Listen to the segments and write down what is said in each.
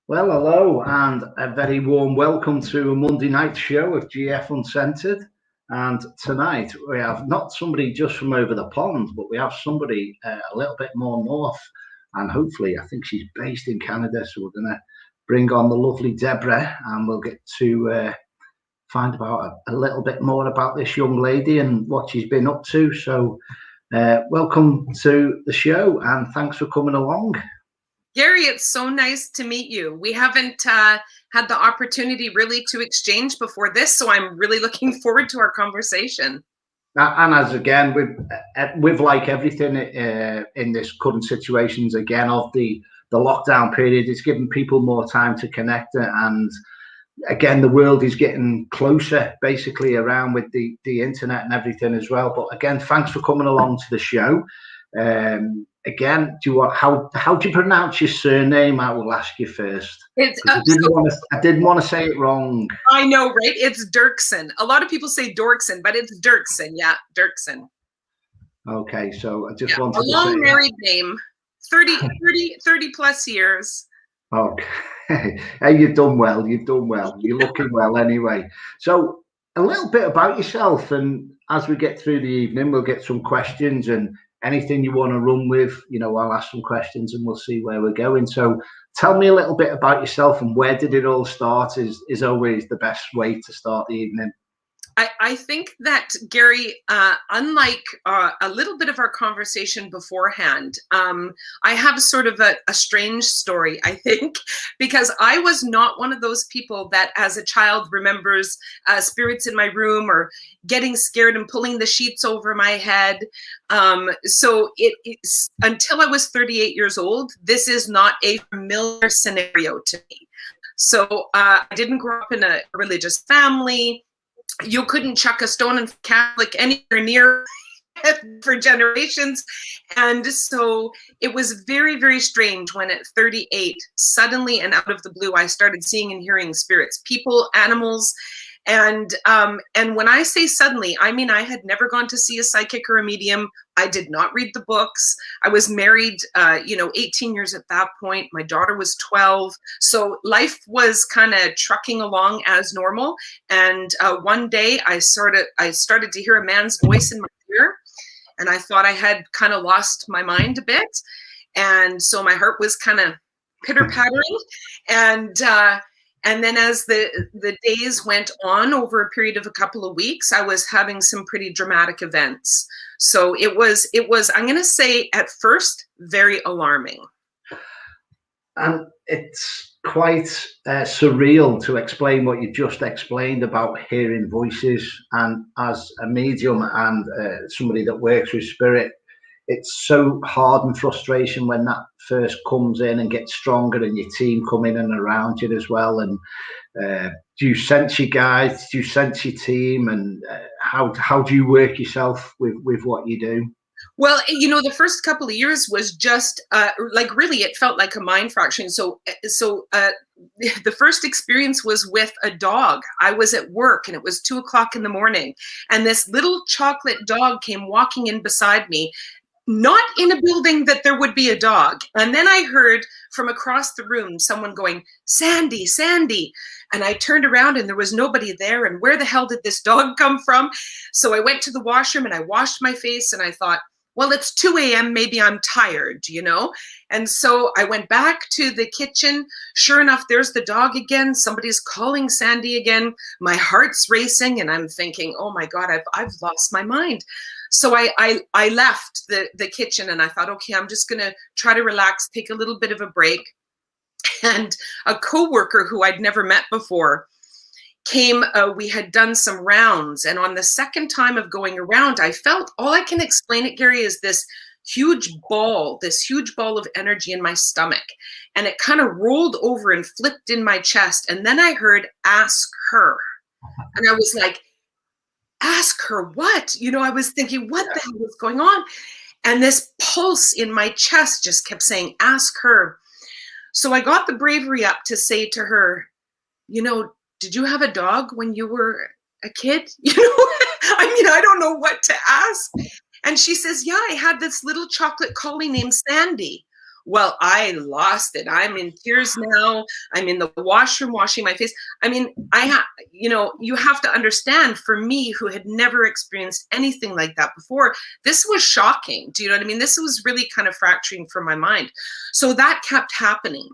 Well, hello, and a very warm welcome to a Monday night show of GF Uncensored. And tonight we have not somebody just from over the pond, but we have somebody a little bit more north. And hopefully, I think she's based in Canada. So we're going to bring on the lovely Debra, and we'll get to find out a little bit more about this young lady and what she's been up to. So welcome to the show, and thanks for coming along. Gary, it's so nice to meet you. We haven't had the opportunity really to exchange before this, so I'm really looking forward to our conversation. And as again, with like everything in this current situations, again, of the lockdown period, it's giving people more time to connect. And again, the world is getting closer basically around with the internet and everything as well. But again, thanks for coming along to the show. Again, how do you pronounce your surname? I will ask you first. I didn't want to say it wrong. I know, right? It's DOERKSEN. A lot of people say DOERKSEN, but it's DOERKSEN. Yeah, DOERKSEN. Okay, so I just wanted to say a long married name, 30 plus years. Okay, hey, you've done well. You've done well. You're looking well anyway. So a little bit about yourself, and as we get through the evening, we'll get some questions and anything you want to run with, I'll ask some questions and we'll see where we're going. So tell me a little bit about yourself, and where did it all start is always the best way to start the evening. I think that, Gary, unlike a little bit of our conversation beforehand, I have sort of a strange story, I think, because I was not one of those people that as a child remembers spirits in my room or getting scared and pulling the sheets over my head. So it's until I was 38 years old, this is not a familiar scenario to me. So I didn't grow up in a religious family. You couldn't chuck a stone in Catholic anywhere near for generations. And so it was very, very strange when at 38, suddenly and out of the blue, I started seeing and hearing spirits, people, animals. And when I say suddenly, I mean, I had never gone to see a psychic or a medium. I did not read the books. I was married, 18 years at that point. My daughter was 12. So life was kind of trucking along as normal. And one day I started to hear a man's voice in my ear. And I thought I had kind of lost my mind a bit. And so my heart was kind of pitter-pattering. And then as the days went on over a period of a couple of weeks, I was having some pretty dramatic events. So it was, I'm going to say at first, very alarming. And it's quite surreal to explain what you just explained about hearing voices. And as a medium and somebody that works with spirit, it's so hard and frustration when that first comes in and gets stronger and your team come in and around you as well. And do you sense your guides? Do you sense your team? And how do you work yourself with what you do? Well, the first couple of years was just really, it felt like a mind fraction. So the first experience was with a dog. I was at work and it was 2:00 in the morning, and this little chocolate dog came walking in beside me. Not in a building that there would be a dog. And then I heard from across the room someone going, "Sandy, Sandy." And I turned around and there was nobody there. And where the hell did this dog come from? So I went to the washroom and I washed my face and I thought, well, it's 2 a.m. Maybe I'm tired, And so I went back to the kitchen. Sure enough, there's the dog again. Somebody's calling Sandy again. My heart's racing and I'm thinking, oh my God, I've lost my mind. So I left the kitchen and I thought, okay, I'm just going to try to relax, take a little bit of a break. And a coworker who I'd never met before came. We had done some rounds. And on the second time of going around, I felt, all I can explain it, Gary, is this huge ball of energy in my stomach. And it kind of rolled over and flipped in my chest. And then I heard, "Ask her." And I was like, ask her what? I was thinking, what the hell was going on? And this pulse in my chest just kept saying, "Ask her." So I got the bravery up to say to her, did you have a dog when you were a kid? I don't know what to ask. And she says, yeah, I had this little chocolate collie named Sandy. Well, I lost it. I'm in tears now. I'm in the washroom washing my face. I mean, you have to understand, for me, who had never experienced anything like that before, this was shocking. Do you know what I mean? This was really kind of fracturing for my mind. So that kept happening.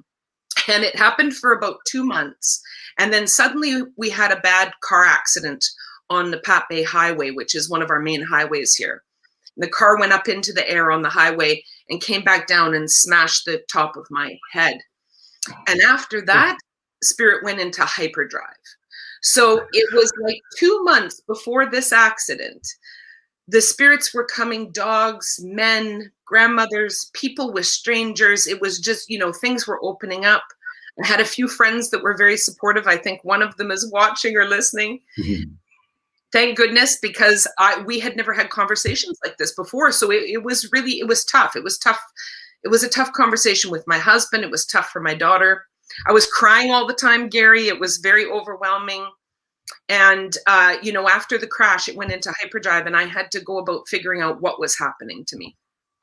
And it happened for about 2 months. And then suddenly we had a bad car accident on the Pat Bay Highway, which is one of our main highways here. The car went up into the air on the highway and came back down and smashed the top of my head. And after that, spirit went into hyperdrive. So it was like 2 months before this accident. The spirits were coming, dogs, men, grandmothers, people with strangers. It was just, things were opening up. I had a few friends that were very supportive. I think one of them is watching or listening. Mm-hmm. Thank goodness, because we had never had conversations like this before. So it was tough. It was tough. It was a tough conversation with my husband. It was tough for my daughter. I was crying all the time, Gary. It was very overwhelming. And, after the crash, it went into hyperdrive, and I had to go about figuring out what was happening to me.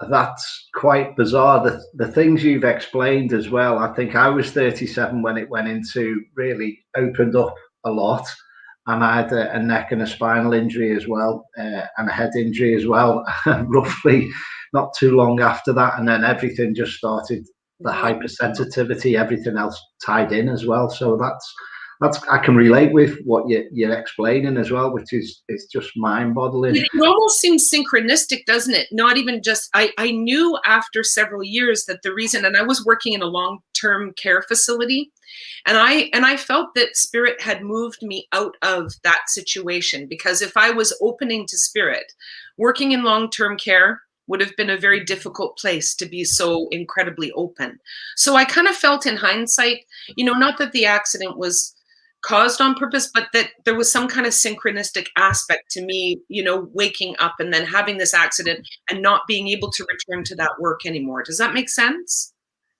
That's quite bizarre. The things you've explained as well. I think I was 37 when it went into, really opened up a lot. And I had a neck and a spinal injury as well, and a head injury as well, roughly not too long after that. And then everything just started, the hypersensitivity, everything else tied in as well. So that's I can relate with what you're explaining as well, which is, it's just mind-boggling. It almost seems synchronistic, doesn't it? Not even just, I knew after several years that the reason, and I was working in a long-term care facility, and I felt that spirit had moved me out of that situation, because if I was opening to spirit, working in long-term care would have been a very difficult place to be so incredibly open. So I kind of felt in hindsight, not that the accident was caused on purpose, but that there was some kind of synchronistic aspect to me, waking up and then having this accident and not being able to return to that work anymore. Does that make sense?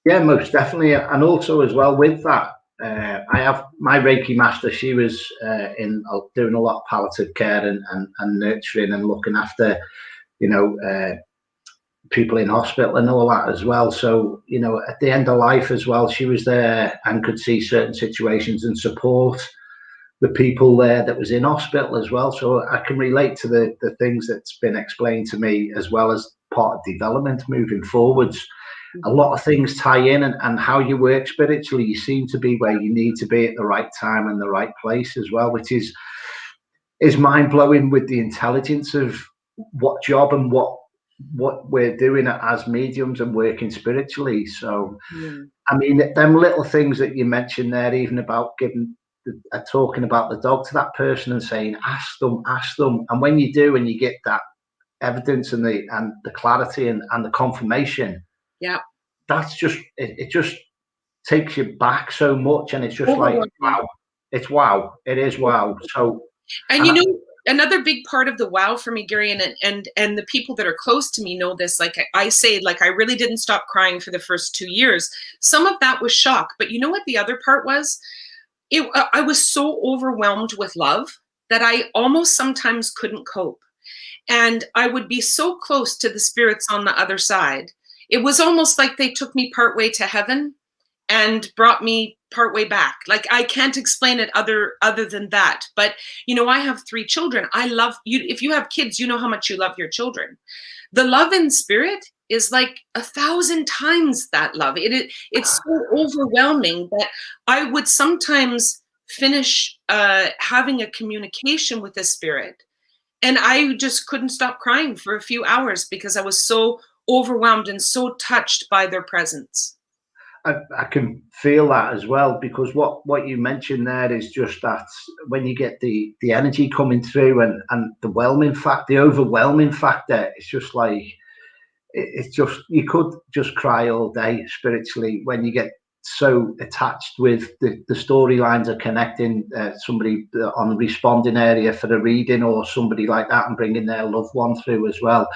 Yeah, most definitely. And also as well with that, I have my Reiki master. She was doing a lot of palliative care and nurturing and looking after, people in hospital and all that as well. So, at the end of life as well, she was there and could see certain situations and support the people there that was in hospital as well. So I can relate to the things that's been explained to me, as well as part of development moving forwards. A lot of things tie in, and how you work spiritually, you seem to be where you need to be at the right time and the right place as well, which is mind-blowing with the intelligence of what job and what we're doing as mediums and working spiritually. So I mean, them little things that you mentioned there, even about talking about the dog to that person and saying ask them, and when you do and you get that evidence and the clarity and the confirmation, that's just it just takes you back so much, and it's just like wow. It is wow. So another big part of the wow for me, Gary, and the people that are close to me know this. Like I say, like I really didn't stop crying for the first 2 years. Some of that was shock, but you know what the other part was? I was so overwhelmed with love that I almost sometimes couldn't cope. And I would be so close to the spirits on the other side. It was almost like they took me partway to heaven and brought me partway back. Like I can't explain it other than that. But I have 3 children. I love you. If you have kids, you know how much you love your children. The love in spirit is like 1,000 times that love. It's so overwhelming that I would sometimes finish having a communication with the spirit, and I just couldn't stop crying for a few hours because I was so overwhelmed and so touched by their presence. I can feel that as well, because what you mentioned there is just that when you get the energy coming through and the overwhelming factor, it's just like, it's just, you could just cry all day spiritually when you get so attached with the storylines are connecting somebody on the responding area for a reading or somebody like that, and bringing their loved one through as well.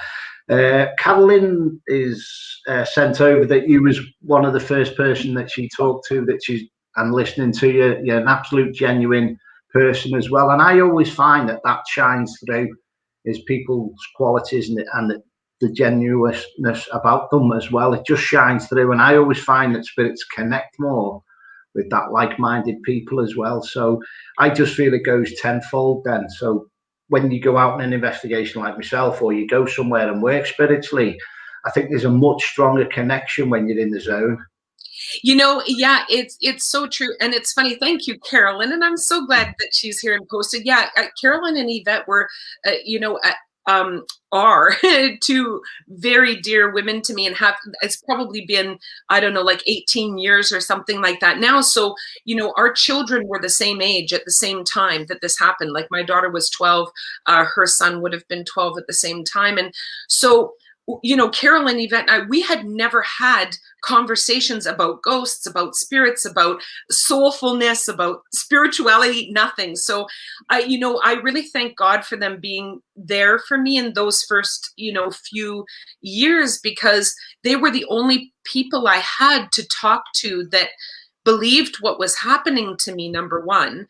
Carolyn is sent over that you was one of the first person that she talked to, and listening to you, you're an absolute genuine person as well. And I always find that shines through, is people's qualities and the genuineness about them as well. It just shines through, and I always find that spirits connect more with that like-minded people as well. So I just feel it goes tenfold then. So when you go out on an investigation like myself, or you go somewhere and work spiritually, I think there's a much stronger connection when you're in the zone. Yeah, it's so true. And it's funny. Thank you, Carolyn. And I'm so glad that she's here and posted. Yeah, Carolyn and Yvette were, are two very dear women to me, and it's probably been, I don't know, like 18 years or something like that now. So, our children were the same age at the same time that this happened. Like my daughter was 12, her son would have been 12 at the same time. And so, Carolyn, Yvette, and I, we had never had conversations about ghosts, about spirits, about soulfulness, about spirituality, nothing. So I really thank God for them being there for me in those first, few years, because they were the only people I had to talk to that believed what was happening to me, number one.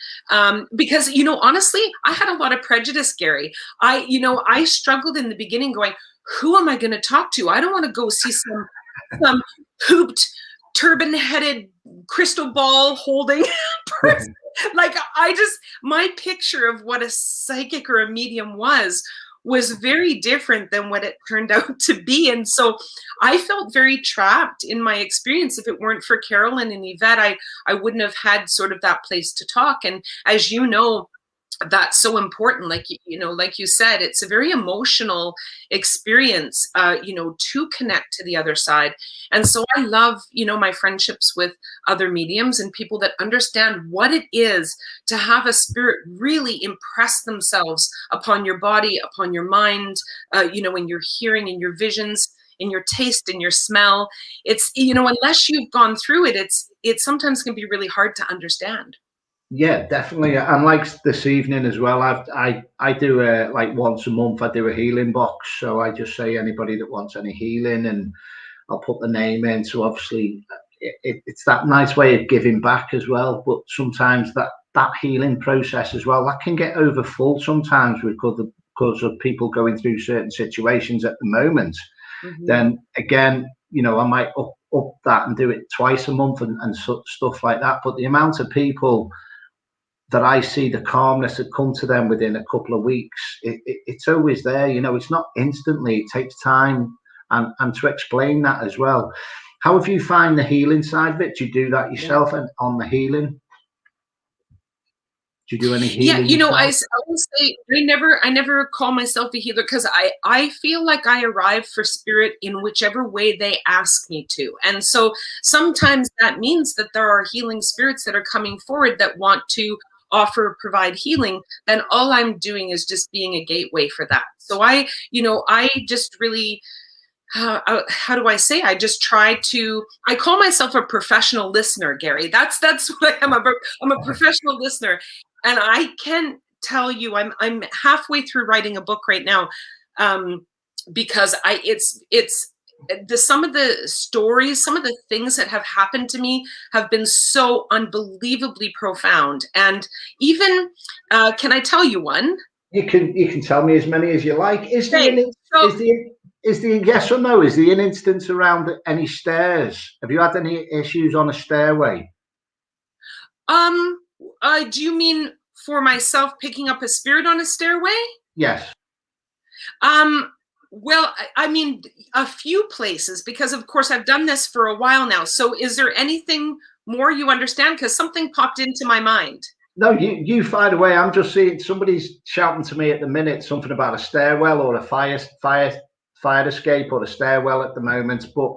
Because, honestly, I had a lot of prejudice, Gary. I struggled in the beginning going, who am I going to talk to? I don't want to go see some hooped, turban-headed, crystal ball holding person. Like, my picture of what a psychic or a medium was very different than what it turned out to be. And so I felt very trapped in my experience. If it weren't for Carolyn and Yvette, I wouldn't have had sort of that place to talk. And as you know, that's so important. Like you said, it's a very emotional experience, to connect to the other side. And so I love, my friendships with other mediums and people that understand what it is to have a spirit really impress themselves upon your body, upon your mind, in your hearing, in your visions, in your taste, in your smell. It's, unless you've gone through it, it sometimes can be really hard to understand. Yeah, definitely. And like this evening as well, I do like once a month I do a healing box. So I just say anybody that wants any healing, and I'll put the name in. So obviously it's that nice way of giving back as well. But sometimes that healing process as well, that can get over full sometimes because of people going through certain situations at the moment. Mm-hmm. Then again, I might up that and do it twice a month and stuff like that. But the amount of people that I see, the calmness that come to them within a couple of weeks, it's always there. It's not instantly. It takes time, and to explain that as well. How have you find the healing side of it? Do you do that yourself? And on the healing, do you do any healing? Yeah, I always say I never call myself a healer, because I feel like I arrive for spirit in whichever way they ask me to. And so sometimes that means that there are healing spirits that are coming forward that want to provide healing. Then all I'm doing is just being a gateway for that. So I just really, how do I say? I just try to. I call myself a professional listener, Gary. That's what I am. I'm a professional listener, and I can tell you, I'm halfway through writing a book right now, because some of the stories, some of the things that have happened to me have been so unbelievably profound. And even, can I tell you one? You can tell me as many as you like. Is the yes or no? Is there an instance around any stairs? Have you had any issues on a stairway? Do you mean for myself picking up a spirit on a stairway? Yes. Well, I mean, a few places, because of course I've done this for a while now. So is there anything more you understand? Because something popped into my mind. No, you fire away. I'm just seeing somebody's shouting to me at the minute something about a stairwell or a fire escape or a stairwell at the moment. But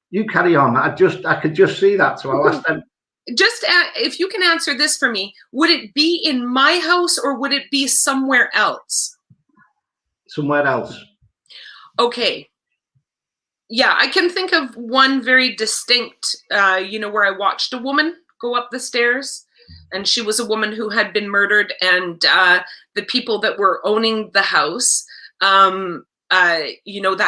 you carry on. I could just see that. So I'll ask them. Just if you can answer this for me, would it be in my house or would it be somewhere else? Somewhere else. Okay. Yeah, I can think of one very distinct, where I watched a woman go up the stairs, and she was a woman who had been murdered, and the people that were owning the house, that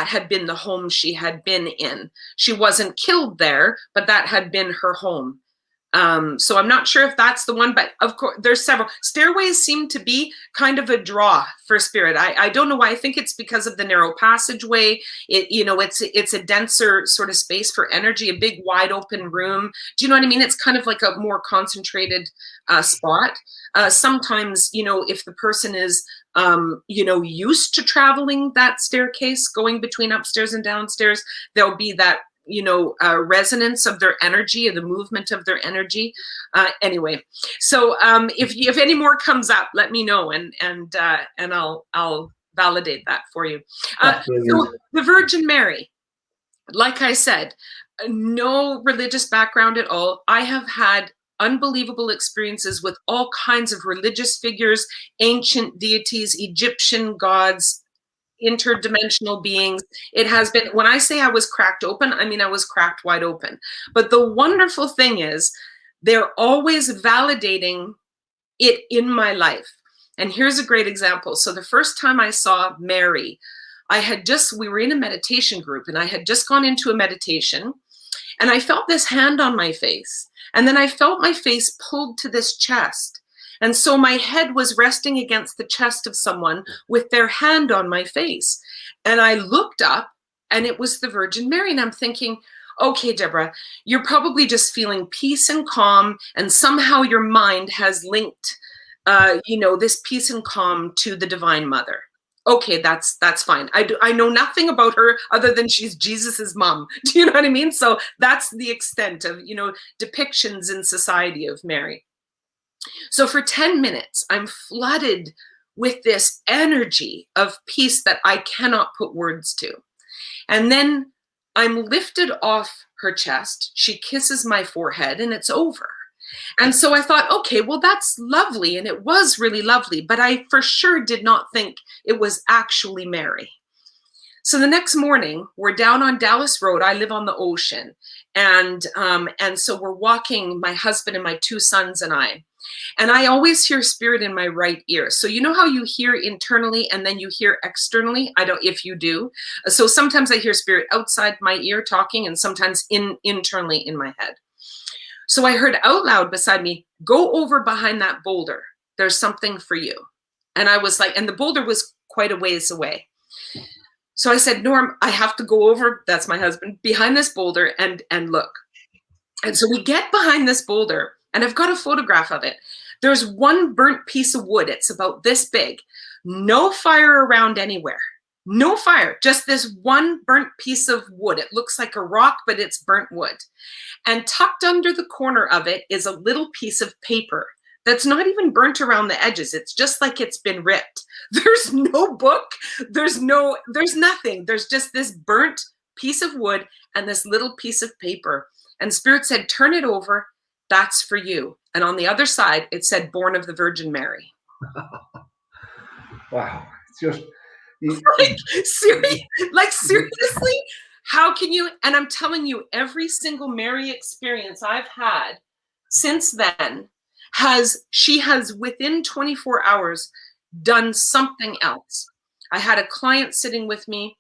had been the home she had been in. She wasn't killed there, but that had been her home. So I'm not sure if that's the one, but of course there's several. Stairways seem to be kind of a draw for spirit. I don't know why. I think it's because of the narrow passageway. It's a denser sort of space for energy, a big wide open room. Do you know what I mean? It's kind of like a more concentrated spot. Sometimes, if the person is, used to traveling that staircase, going between upstairs and downstairs, there'll be that resonance of their energy, or the movement of their energy. Anyway, so if any more comes up, let me know, and I'll validate that for you. So the Virgin Mary, like I said, no religious background at all. I have had unbelievable experiences with all kinds of religious figures, ancient deities, Egyptian gods, interdimensional beings. It has been, when I say I was cracked open, I mean I was cracked wide open. But the wonderful thing is, they're always validating it in my life. And here's a great example. So the first time I saw Mary, we were in a meditation group, and I had just gone into a meditation, and I felt this hand on my face. And then I felt my face pulled to this chest. And so my head was resting against the chest of someone with their hand on my face. And I looked up, and it was the Virgin Mary. And I'm thinking, okay, Debra, you're probably just feeling peace and calm, and somehow your mind has linked, this peace and calm to the Divine Mother. Okay, that's fine. I know nothing about her other than she's Jesus's mom. Do you know what I mean? So that's the extent of, depictions in society of Mary. So for 10 minutes, I'm flooded with this energy of peace that I cannot put words to. And then I'm lifted off her chest. She kisses my forehead, and it's over. And so I thought, okay, well, that's lovely. And it was really lovely, but I for sure did not think it was actually Mary. So the next morning, we're down on Dallas Road. I live on the ocean. And so we're walking, my husband and my two sons and I. And I always hear spirit in my right ear. So you know how you hear internally and then you hear externally? I don't, if you do. So sometimes I hear spirit outside my ear talking, and sometimes internally in my head. So I heard out loud beside me, go over behind that boulder. There's something for you. And I was like, and the boulder was quite a ways away. So I said, Norm, I have to go over, that's my husband, behind this boulder and look. And so we get behind this boulder, and I've got a photograph of it. There's one burnt piece of wood. It's about this big. No fire around anywhere. No fire, just this one burnt piece of wood. It looks like a rock, but it's burnt wood. And tucked under the corner of it is a little piece of paper that's not even burnt around the edges. It's just like it's been ripped. There's no book. There's nothing. There's just this burnt piece of wood and this little piece of paper. And Spirit said, turn it over. That's for you. And on the other side, it said, born of the Virgin Mary. Wow. It's just... seriously, how can you? And I'm telling you, every single Mary experience I've had since then she has within 24 hours done something else. I had a client sitting with me,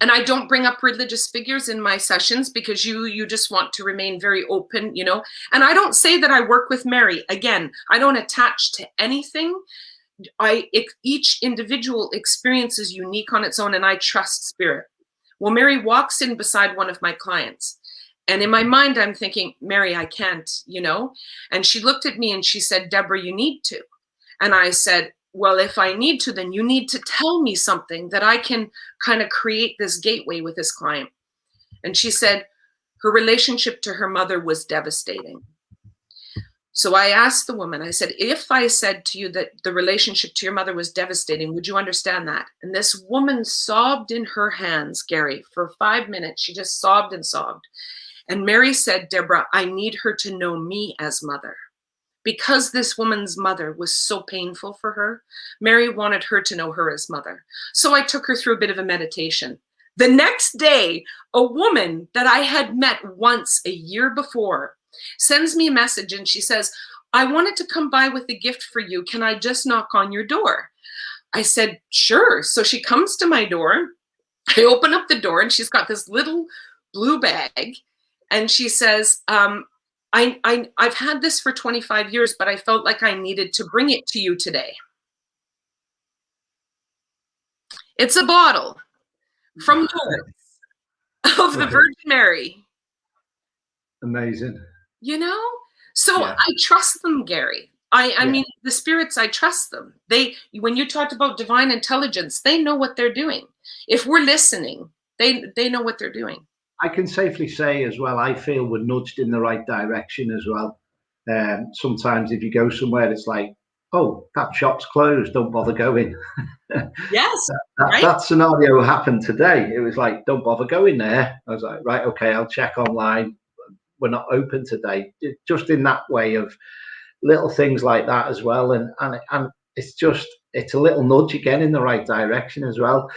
and I don't bring up religious figures in my sessions because you just want to remain very open, and I don't say that I work with Mary. Again, I don't attach to anything. Each individual experience is unique on its own, and I trust Spirit. Well, Mary walks in beside one of my clients, and in my mind, I'm thinking, Mary, I can't, and she looked at me and she said, Debra, you need to. And I said, well, if I need to, then you need to tell me something that I can kind of create this gateway with this client. And she said her relationship to her mother was devastating. So I asked the woman, I said, if I said to you that the relationship to your mother was devastating, would you understand that? And this woman sobbed in her hands, Gary, for 5 minutes. She just sobbed and sobbed. And Mary said, Debra, I need her to know me as mother. Because this woman's mother was so painful for her, Mary wanted her to know her as mother. So I took her through a bit of a meditation. The next day, a woman that I had met once a year before sends me a message, and she says, I wanted to come by with a gift for you. Can I just knock on your door? I said, sure. So she comes to my door. I open up the door, and she's got this little blue bag, and she says, I've had this for 25 years, but I felt like I needed to bring it to you today. It's a bottle from Lourdes of the Virgin Mary. Amazing. You know? So I trust them, Gary. I mean, the spirits, I trust them. When you talked about divine intelligence, they know what they're doing. If we're listening, they know what they're doing. I can safely say as well, I feel we're nudged in the right direction as well. Sometimes if you go somewhere, it's like, oh, that shop's closed, don't bother going. Yes. That scenario happened today. It was like, don't bother going there. I was like, right, okay, I'll check online. We're not open today. Just in that way of little things like that as well. And it's a little nudge again in the right direction as well.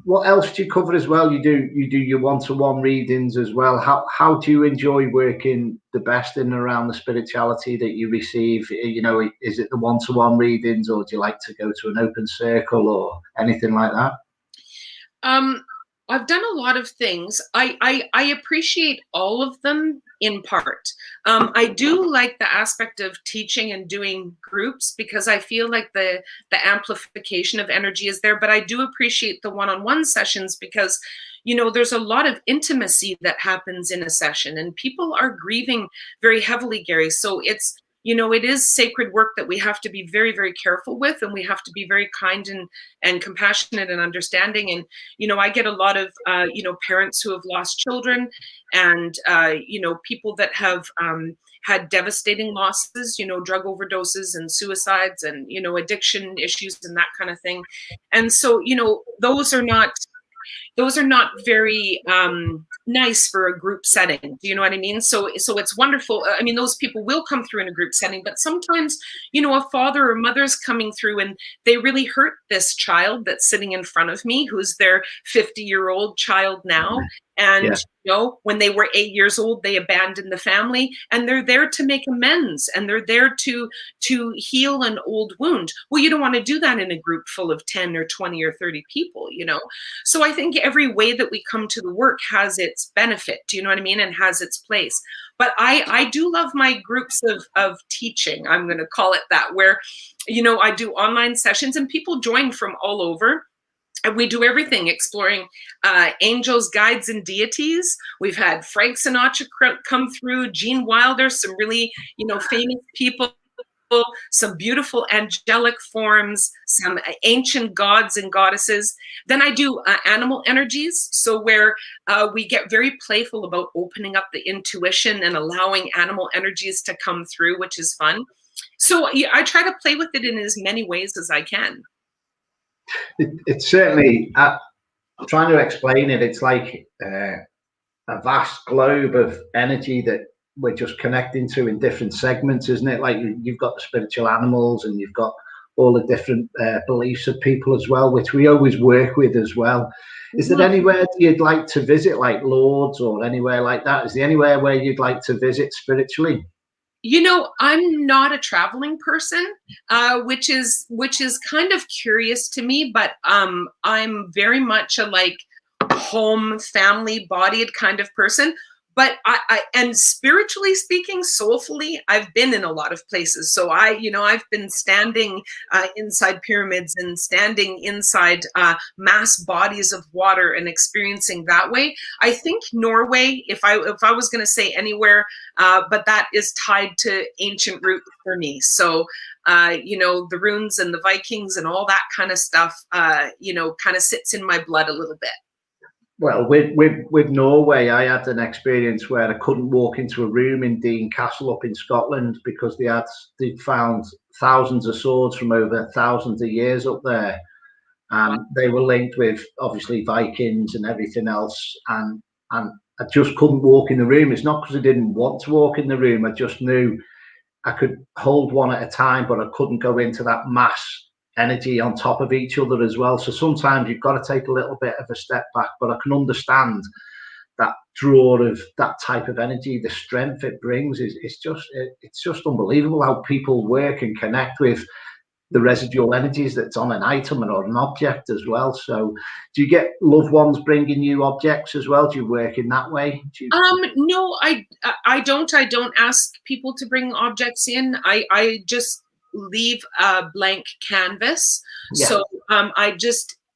What else do you cover as well? You do your one-to-one readings as well. How do you enjoy working the best in and around the spirituality that you receive? You know, is it the one-to-one readings, or do you like to go to an open circle or anything like that? I've done a lot of things. I appreciate all of them in part. I do like the aspect of teaching and doing groups because I feel like the amplification of energy is there, but I do appreciate the one-on-one sessions because, you know, there's a lot of intimacy that happens in a session and people are grieving very heavily, Gary. So it's, you know, it is sacred work that we have to be very, very careful with, and we have to be very kind and compassionate and understanding. And, you know, I get a lot of, you know, parents who have lost children and, you know, people that have had devastating losses, you know, drug overdoses and suicides and, you know, addiction issues and that kind of thing. And so, you know, those are not very nice for a group setting. Do you know what I mean? So it's wonderful. I mean, those people will come through in a group setting, but sometimes, you know, a father or mother's coming through and they really hurt this child that's sitting in front of me, who's their 50-year-old child now. And, you know, when they were 8 years old, they abandoned the family, and they're there to make amends, and they're there to heal an old wound. Well, you don't want to do that in a group full of 10 or 20 or 30 people, you know? So I think every way that we come to the work has its benefit, do you know what I mean? And has its place. But I do love my groups of teaching, I'm going to call it that, where, you know, I do online sessions and people join from all over. And we do everything, exploring angels, guides, and deities. We've had Frank Sinatra come through, Gene Wilder, some really, you know, famous people, some beautiful angelic forms, some ancient gods and goddesses. Then I do animal energies, so where we get very playful about opening up the intuition and allowing animal energies to come through, which is fun. So I try to play with it in as many ways as I can. It's certainly, trying to explain it, it's like a vast globe of energy that we're just connecting to in different segments, isn't it? Like you've got the spiritual animals and you've got all the different beliefs of people as well, which we always work with as well. Is there anywhere you'd like to visit, like Lourdes or anywhere like that? Is there anywhere where you'd like to visit spiritually? You know, I'm not a traveling person, which is kind of curious to me, but I'm very much a like home, family, bodied kind of person. But and spiritually speaking, soulfully, I've been in a lot of places. So I've been standing inside pyramids and standing inside mass bodies of water and experiencing that way. I think Norway, if I was going to say anywhere, but that is tied to ancient roots for me. So, you know, the runes and the Vikings and all that kind of stuff, you know, kind of sits in my blood a little bit. Well, with Norway, I had an experience where I couldn't walk into a room in Dean Castle up in Scotland because they'd found thousands of swords from over thousands of years up there, and they were linked with obviously Vikings and everything else. And I just couldn't walk in the room. It's not because I didn't want to walk in the room. I just knew I could hold one at a time, but I couldn't go into that mass energy on top of each other as well. So sometimes you've got to take a little bit of a step back, but I can understand that draw of that type of energy, the strength it brings it's just unbelievable how people work and connect with the residual energies that's on an item or an object as well. So do you get loved ones bringing you objects as well? Do you work in that way? No, I don't. I don't ask people to bring objects in. I just leave a blank canvas. Yeah. So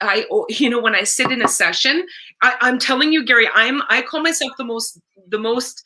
when I sit in a session, I'm telling you, Gary, I call myself the most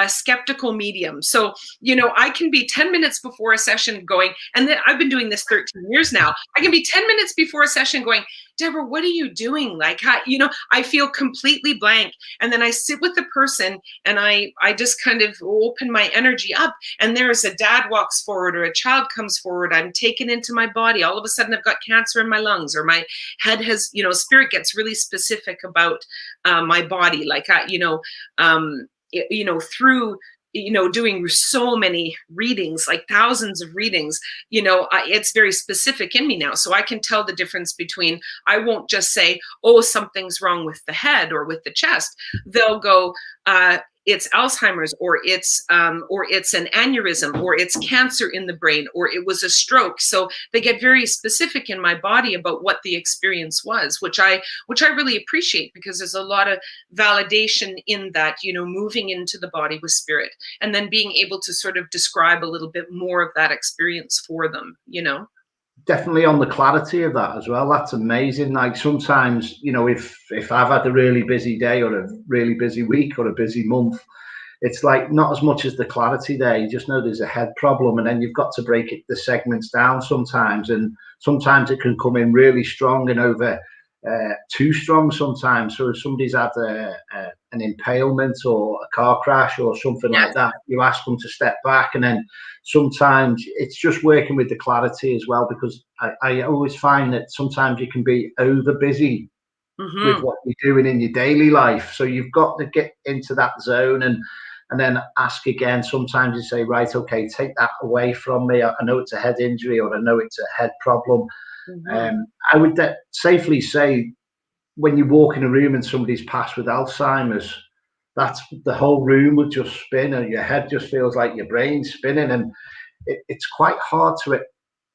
skeptical medium. So, I can be 10 minutes before a session going, and then I've been doing this 13 years now. I can be 10 minutes before a session going, Debra, what are you doing? Like, I feel completely blank. And then I sit with the person and I just kind of open my energy up, and there's a dad walks forward or a child comes forward. I'm taken into my body. All of a sudden I've got cancer in my lungs, or my head has, spirit gets really specific about my body. Like, through doing so many readings, like thousands of readings, it's very specific in me now. So I can tell the difference between, I won't just say, oh, something's wrong with the head or with the chest. They'll go, it's Alzheimer's, or it's an aneurysm, or it's cancer in the brain, or it was a stroke. So they get very specific in my body about what the experience was, which I really appreciate, because there's a lot of validation in that, moving into the body with spirit, and then being able to sort of describe a little bit more of that experience for them, Definitely on the clarity of that as well. That's amazing. Like sometimes, if I've had a really busy day or a really busy week or a busy month, it's like not as much as the clarity there. You just know there's a head problem, and then you've got to break the segments down sometimes. And sometimes it can come in really strong and over too strong sometimes. So if somebody's had an impalement or a car crash or something like that, you ask them to step back. And then sometimes it's just working with the clarity as well, because I always find that sometimes you can be over busy with what you're doing in your daily life. So you've got to get into that zone and then ask again. Sometimes you say, right, okay, take that away from me. I know it's a head injury, or I know it's a head problem. I would safely say, when you walk in a room and somebody's passed with Alzheimer's, that's the whole room would just spin, and your head just feels like your brain's spinning, and it's quite hard to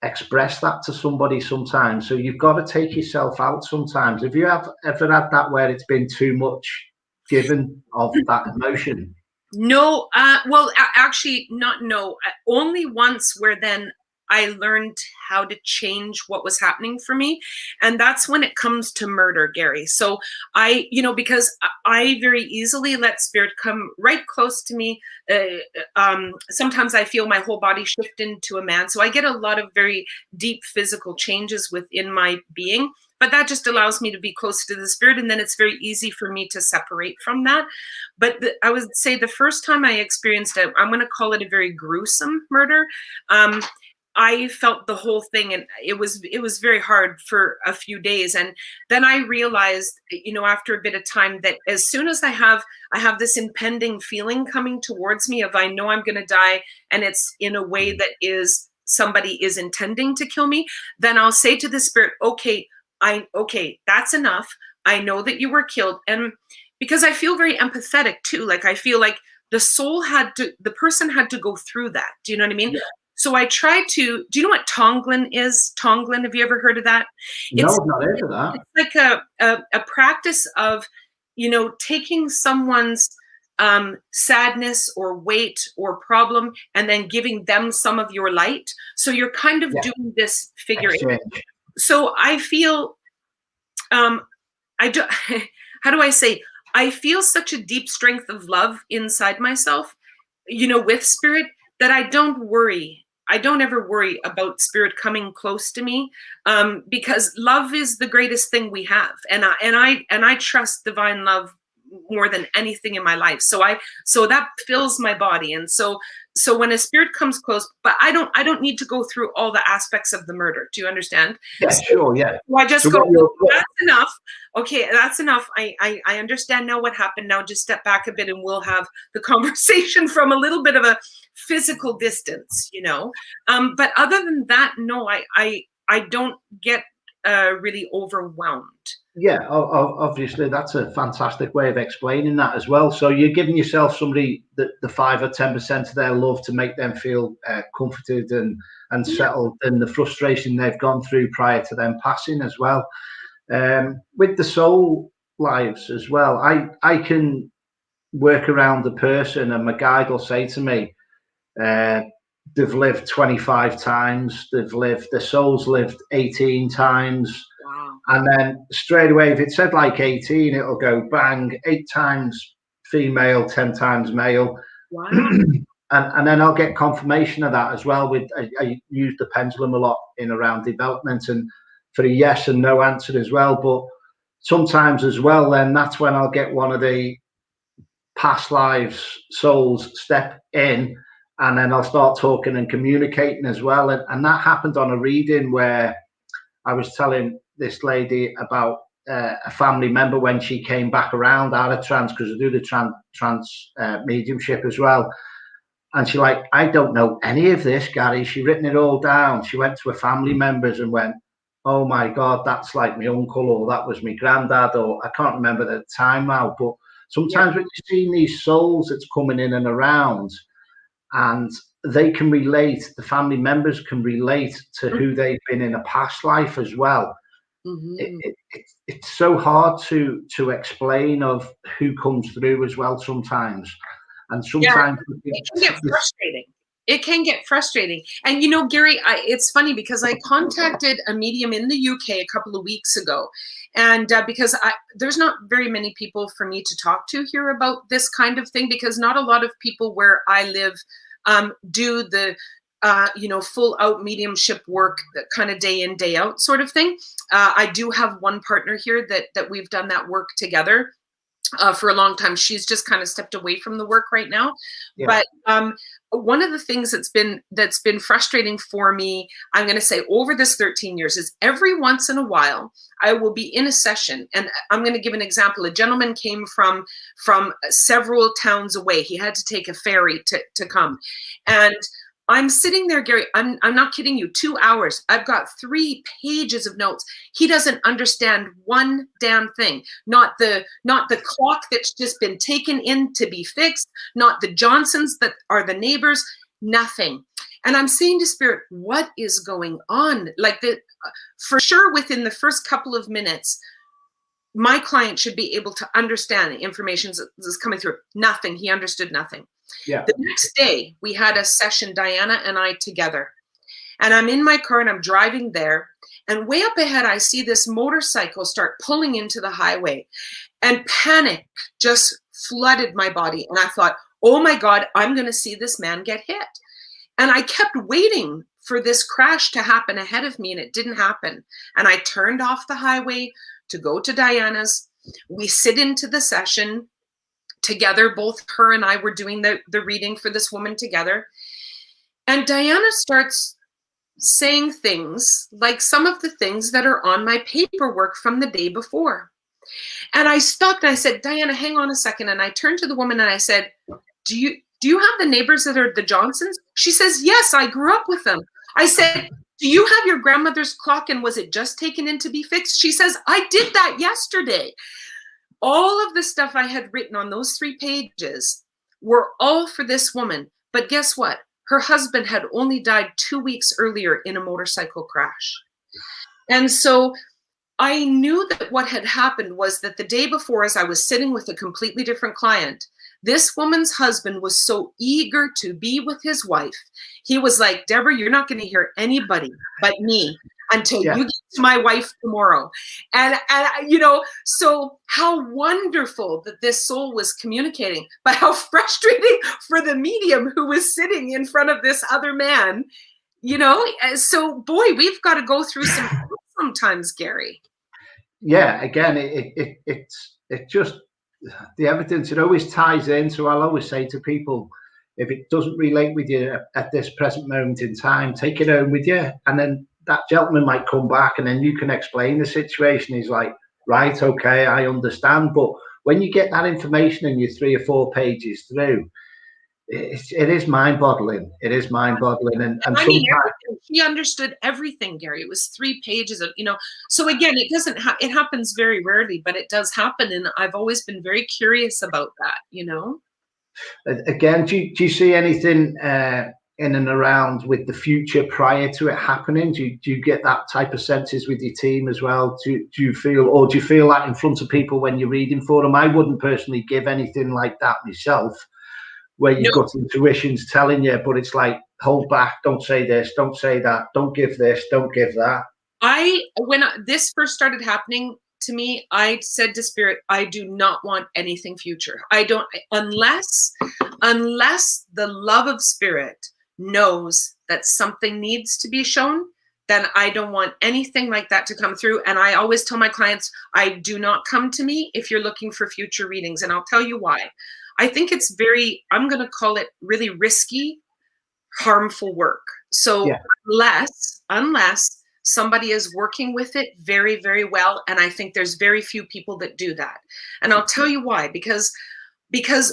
express that to somebody sometimes. So you've got to take yourself out sometimes. Have you ever had that where it's been too much given of that emotion? No, well, actually, not no. Only once, where then I learned how to change what was happening for me. And that's when it comes to murder, Gary. So because I very easily let spirit come right close to me. Sometimes I feel my whole body shift into a man. So I get a lot of very deep physical changes within my being. But that just allows me to be close to the spirit, and then it's very easy for me to separate from that. But I would say the first time I experienced it, I'm going to call it a very gruesome murder. I felt the whole thing, and it was very hard for a few days. And then I realized, after a bit of time, that as soon as I have this impending feeling coming towards me of, I know I'm going to die, and it's in a way that is somebody is intending to kill me, then I'll say to the spirit, okay, that's enough. I know that you were killed. And because I feel very empathetic too, like I feel like the person had to go through that. Do you know what I mean? Yeah. So I try to, do you know what Tonglen is? Tonglen, have you ever heard of that? No, I've not heard of that. It's like a practice of, taking someone's sadness or weight or problem, and then giving them some of your light. So you're kind of doing this figure. So I feel, how do I say? I feel such a deep strength of love inside myself, with spirit, that I don't worry. I don't ever worry about spirit coming close to me, because love is the greatest thing we have, and I trust divine love more than anything in my life. So that fills my body, and so when a spirit comes close, but I don't need to go through all the aspects of the murder. Do you understand? Yeah, sure, yeah. So I just go, that's enough. Okay, that's enough. I understand now what happened. Now just step back a bit, and we'll have the conversation from a little bit of a physical distance, But other than that, no, I don't get really overwhelmed. Yeah, obviously that's a fantastic way of explaining that as well. So you're giving yourself somebody the 5 or 10% of their love to make them feel comforted and Yeah. settled in the frustration they've gone through prior to them passing as well. With the soul lives as well, I can work around the person, and my guide will say to me, they've lived 25 times, their soul's lived 18 times. Wow. And then straight away, if it said like 18, it'll go bang, 8 times female, 10 times male. Wow. And then I'll get confirmation of that as well. I use the pendulum a lot in around development and for a yes and no answer as well. But sometimes as well, then that's when I'll get one of the past lives souls step in, and then I'll start talking and communicating as well. And that happened on a reading where I was telling this lady about a family member when she came back around out of trance, because I do the trance mediumship as well. And she like, I don't know any of this, Gary. She written it all down. She went to her family members and went, oh my God, that's like my uncle, or that was my granddad, or I can't remember the time now. But sometimes when you're seeing these souls that's coming in and around, and they can relate, the family members can relate to who they've been in a past life as well. It's so hard to explain of who comes through as well sometimes. And sometimes it can get frustrating. It can get frustrating. And you know, Gary, it's funny because I contacted a medium in the UK a couple of weeks ago. And because there's not very many people for me to talk to here about this kind of thing, because not a lot of people where I live do the full out mediumship work, kind of day in, day out sort of thing. I do have one partner here that we've done that work together for a long time. She's just kind of stepped away from the work right now. Yeah. But one of the things that's been frustrating for me, I'm going to say over this 13 years, is every once in a while I will be in a session, and I'm going to give an example. A gentleman came from several towns away. He had to take a ferry to come, and I'm sitting there, Gary, I'm not kidding you, 2 hours. I've got 3 pages of notes. He doesn't understand one damn thing. Not the clock that's just been taken in to be fixed, not the Johnsons that are the neighbors, nothing. And I'm saying to Spirit, what is going on? Like, for sure within the first couple of minutes, my client should be able to understand the information that's coming through. Nothing. He understood nothing. Yeah. The next day, we had a session, Diana and I together. And I'm in my car and I'm driving there. And way up ahead, I see this motorcycle start pulling into the highway. And panic just flooded my body. And I thought, oh my God, I'm going to see this man get hit. And I kept waiting for this crash to happen ahead of me, and it didn't happen. And I turned off the highway to go to Diana's. We sit into the session together. Both her and I were doing the reading for this woman together. And Diana starts saying things like some of the things that are on my paperwork from the day before. And I stopped and I said, Diana, hang on a second. And I turned to the woman and I said, do you have the neighbors that are the Johnsons? She says, yes, I grew up with them. I said, do you have your grandmother's clock, and was it just taken in to be fixed? She says, I did that yesterday. All of the stuff I had written on those 3 pages were all for this woman. But guess what? Her husband had only died 2 weeks earlier in a motorcycle crash. And so I knew that what had happened was that the day before, as I was sitting with a completely different client, this woman's husband was so eager to be with his wife. He was like, Debra, you're not going to hear anybody but me until you get to my wife tomorrow. And so how wonderful that this soul was communicating, but how frustrating for the medium who was sitting in front of this other man, so boy, we've got to go through some sometimes, Gary. Yeah, again, it just, the evidence, it always ties in. So I'll always say to people, if it doesn't relate with you at this present moment in time, take it home with you. And then that gentleman might come back and then you can explain the situation. He's like, right, okay, I understand. But when you get that information and you're 3 or 4 pages through, it is mind-boggling. It is mind-boggling, and I mean, sometimes he understood everything, Gary. It was 3 pages of, so again, it doesn't it happens very rarely, but it does happen, and I've always been very curious about that. Again, do you see anything in and around with the future prior to it happening? Do you get that type of senses with your team as well? Do you feel that in front of people when you're reading for them? I wouldn't personally give anything like that myself, where you've got intuitions telling you, but it's like, hold back, don't say this, don't say that, don't give this, don't give that. When this first started happening to me, I said to Spirit, I do not want anything future. I don't, unless the love of Spirit knows that something needs to be shown, then I don't want anything like that to come through. And I always tell my clients, I do not come to me if you're looking for future readings. And I'll tell you why. I think it's I'm going to call it really risky, harmful work. So unless somebody is working with it very, very well, and I think there's very few people that do that. And I'll tell you why, because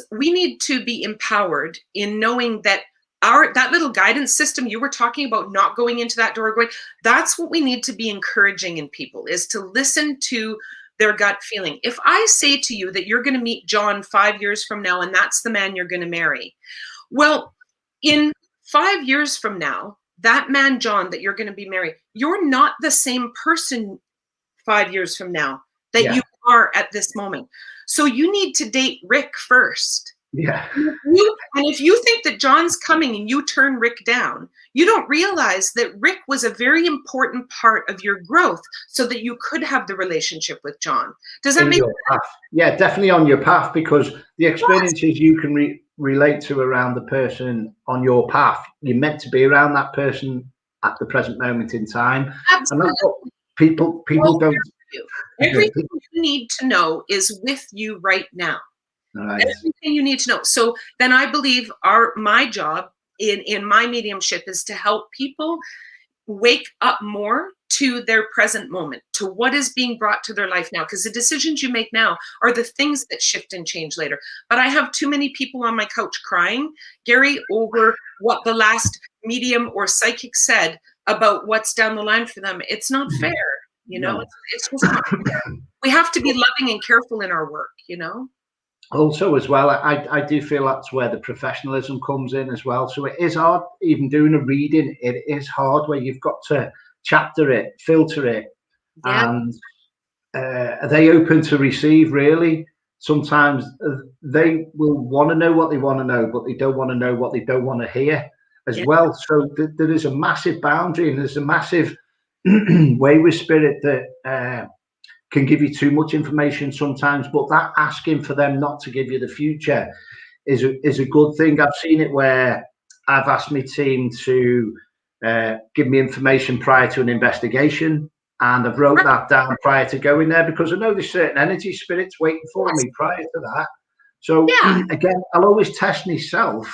we need to be empowered in knowing that that little guidance system you were talking about, not going into that door, that's what we need to be encouraging in people, is to listen to their gut feeling. If I say to you that you're going to meet John 5 years from now, and that's the man you're going to marry, well, in 5 years from now, that man, John, that you're going to be married, you're not the same person 5 years from now that you are at this moment. So you need to date Rick first. Yeah. And if you think that John's coming and you turn Rick down, you don't realize that Rick was a very important part of your growth so that you could have the relationship with John. Does that make sense? Yeah, definitely on your path, because the experiences you can relate to around the person on your path, you're meant to be around that person at the present moment in time. Absolutely. And that's what people don't. Everything you need to know is with you right now. Right. Everything you need to know. So then I believe my job in my mediumship is to help people wake up more to their present moment, to what is being brought to their life now, because the decisions you make now are the things that shift and change later. But I have too many people on my couch crying, Gary, over what the last medium or psychic said about what's down the line for them. It's not fair, No. It's just not fair. We have to be loving and careful in our work, Also, as well, I do feel that's where the professionalism comes in as well. So it is hard, even doing a reading, it is hard where you've got to chapter it, filter it, and are they open to receive, really? Sometimes they will want to know what they want to know, but they don't want to know what they don't want to hear as well. So there is a massive boundary, and there's a massive way with Spirit that can give you too much information sometimes, but that asking for them not to give you the future is a good thing. I've seen it where I've asked my team to give me information prior to an investigation, and I've wrote that down prior to going there, because I know there's certain energy spirits waiting for me prior to that. So again, I'll always test myself,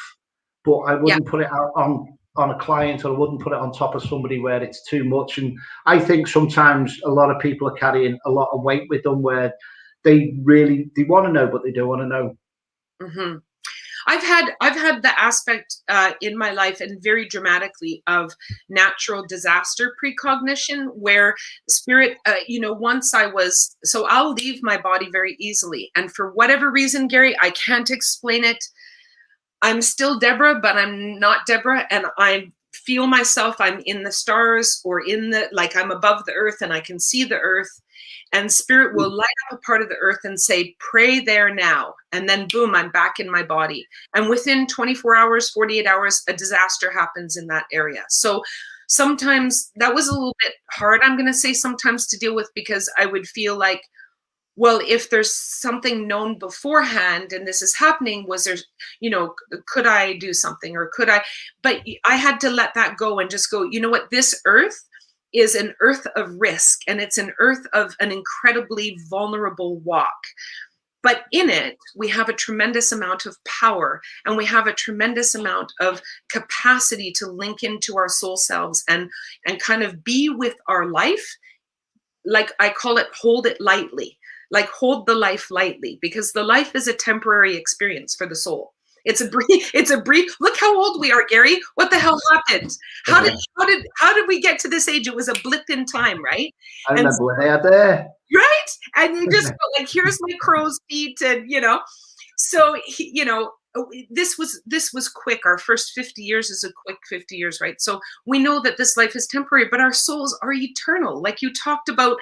but I wouldn't put it out on a client, or I wouldn't put it on top of somebody where it's too much. And I think sometimes a lot of people are carrying a lot of weight with them, where they want to know, but they don't want to know. Mm-hmm. I've had the aspect in my life, and very dramatically, of natural disaster precognition, where Spirit, once so I'll leave my body very easily. And for whatever reason, Gary, I can't explain it. I'm still Debra, but I'm not Debra, and I feel myself, I'm in the stars, or I'm above the earth, and I can see the earth, and Spirit will light up a part of the earth and say, pray there now. And then boom, I'm back in my body. And within 24 hours, 48 hours, a disaster happens in that area. So sometimes that was a little bit hard, I'm going to say, sometimes to deal with, because I would feel like, well, if there's something known beforehand and this is happening, could I do something, or could I? But I had to let that go and just go, you know what, this earth is an earth of risk, and it's an earth of an incredibly vulnerable walk. But in it, we have a tremendous amount of power, and we have a tremendous amount of capacity to link into our soul selves and kind of be with our life. Like I call it, hold it lightly. Like hold the life lightly, because the life is a temporary experience for the soul. It's a brief. Look how old we are, Gary. What the hell happened? How did we get to this age? It was a blip in time, right? I remember when they had there. Right? And you just go like, here's my crow's feet, and so this was quick. Our first 50 years is a quick 50 years, right? So we know that this life is temporary, but our souls are eternal. Like you talked about,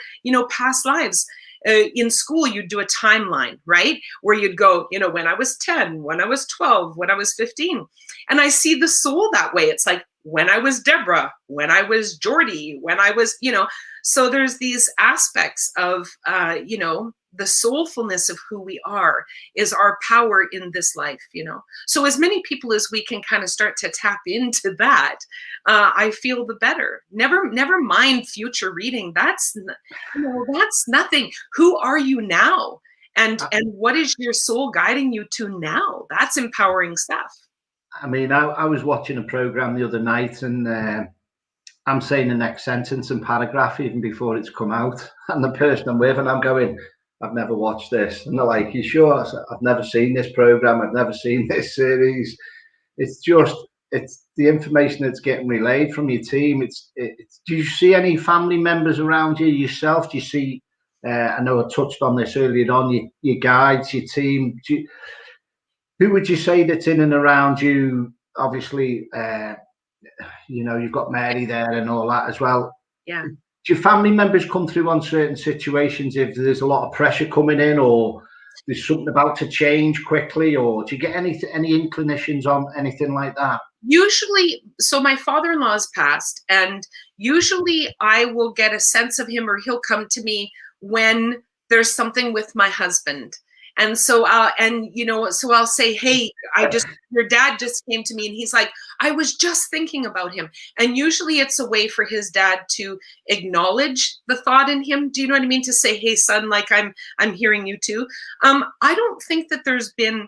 past lives. In school, you'd do a timeline, right? Where you'd go, when I was 10, when I was 12, when I was 15. And I see the soul that way. It's like when I was Debra, when I was Jordy, when I was, so there's these aspects of, the soulfulness of who we are is our power in this life, So as many people as we can kind of start to tap into that, I feel the better. Never mind future reading. That's nothing. Who are you now? And what is your soul guiding you to now? That's empowering stuff. I mean, I was watching a program the other night, and I'm saying the next sentence and paragraph even before it's come out. And the person I'm with, and I'm going, I've never watched this. And they're like, you sure? I said, I've never seen this program. I've never seen this series. It's the information that's getting relayed from your team. Do you see any family members around you yourself? Do you see, I know I touched on this earlier on, your guides, your team. Who would you say that's in and around you? Obviously, you've got Mary there and all that as well. Yeah. Do your family members come through on certain situations if there's a lot of pressure coming in, or there's something about to change quickly, or do you get any inclinations on anything like that? Usually, so my father-in-law's passed, and usually I will get a sense of him, or he'll come to me when there's something with my husband. And so, so I'll say, hey, your dad just came to me, and he's like, I was just thinking about him. And usually it's a way for his dad to acknowledge the thought in him. Do you know what I mean? To say, hey, son, like I'm hearing you too. I don't think that there's been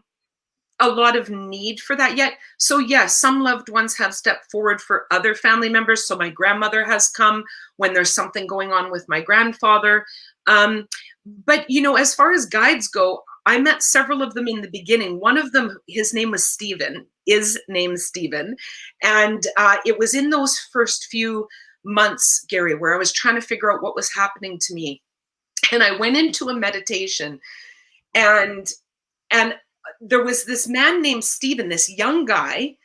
a lot of need for that yet. So yes, some loved ones have stepped forward for other family members. So my grandmother has come when there's something going on with my grandfather. But, as far as guides go, I met several of them in the beginning. One of them, his name was Stephen, is named Stephen. And it was in those first few months, Gary, where I was trying to figure out what was happening to me. And I went into a meditation, and there was this man named Stephen, this young guy.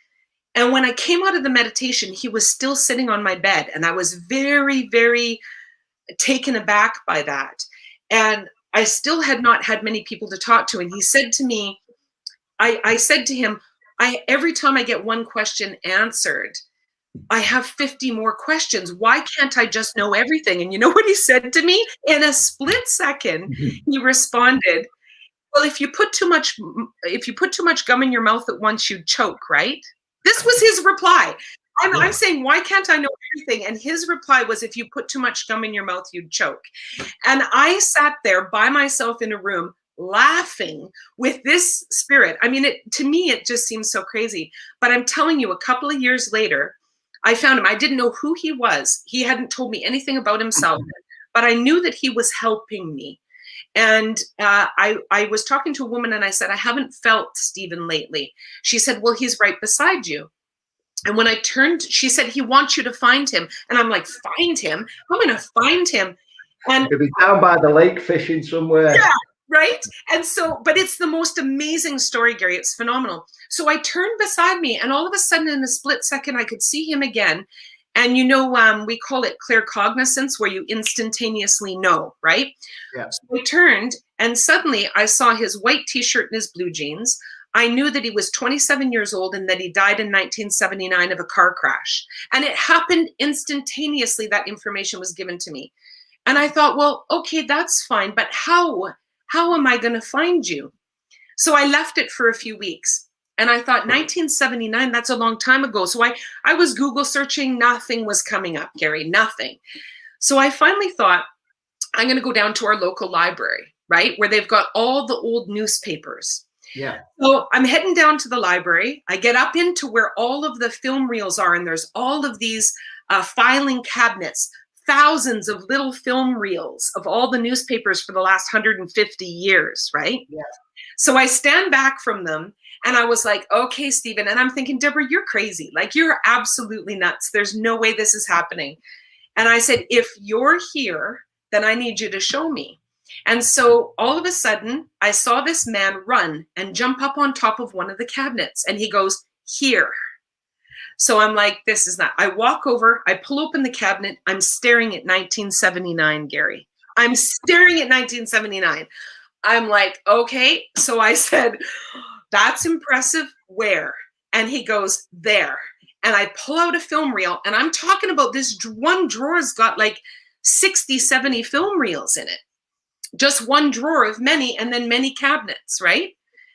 And when I came out of the meditation, he was still sitting on my bed. And I was very, very taken aback by that. And I still had not had many people to talk to. And he said to me, I said to him, every time I get one question answered, I have 50 more questions. Why can't I just know everything? And you know what he said to me? In a split second, he responded, well, if you put too much gum in your mouth at once, you'd choke, right? This was his reply. I'm saying, why can't I know everything? And his reply was, if you put too much gum in your mouth, you'd choke. And I sat there by myself in a room laughing with this spirit. I mean, to me, it just seems so crazy. But I'm telling you, a couple of years later, I found him. I didn't know who he was. He hadn't told me anything about himself, but I knew that he was helping me. And I was talking to a woman, and I said, I haven't felt Stephen lately. She said, well, he's right beside you. And when I turned, she said, he wants you to find him. And I'm like, find him? I'm going to find him. And he'll be down by the lake fishing somewhere. Yeah, right? And so, but it's the most amazing story, Gary. It's phenomenal. So I turned beside me, and all of a sudden, in a split second, I could see him again. And we call it clear cognizance, where you instantaneously know, right? Yeah. So I turned, and suddenly I saw his white t-shirt and his blue jeans. I knew that he was 27 years old and that he died in 1979 of a car crash. And it happened instantaneously. That information was given to me. And I thought, well, okay, that's fine. But how am I going to find you? So I left it for a few weeks. And I thought 1979, that's a long time ago. So I was Google searching. Nothing was coming up, Gary, nothing. So I finally thought, I'm going to go down to our local library, right? Where they've got all the old newspapers. Yeah. So I'm heading down to the library. I get up into where all of the film reels are, and there's all of these filing cabinets, thousands of little film reels of all the newspapers for the last 150 years, right? Yeah. So I stand back from them, And I was like, okay, Stephen. And I'm thinking, Deborah, you're crazy. Like, you're absolutely nuts. There's no way this is happening. And I said, if you're here, then I need you to show me. And so all of a sudden, I saw this man run and jump up on top of one of the cabinets. And he goes, here. So I'm like, this is not. I walk over, I pull open the cabinet. I'm staring at 1979, Gary. I'm staring at 1979. I'm like, okay. So I said, that's impressive. Where? And he goes, there. And I pull out a film reel, and I'm talking about this one drawer's got like 60, 70 film reels in it. Just one drawer of many, and then many cabinets, right?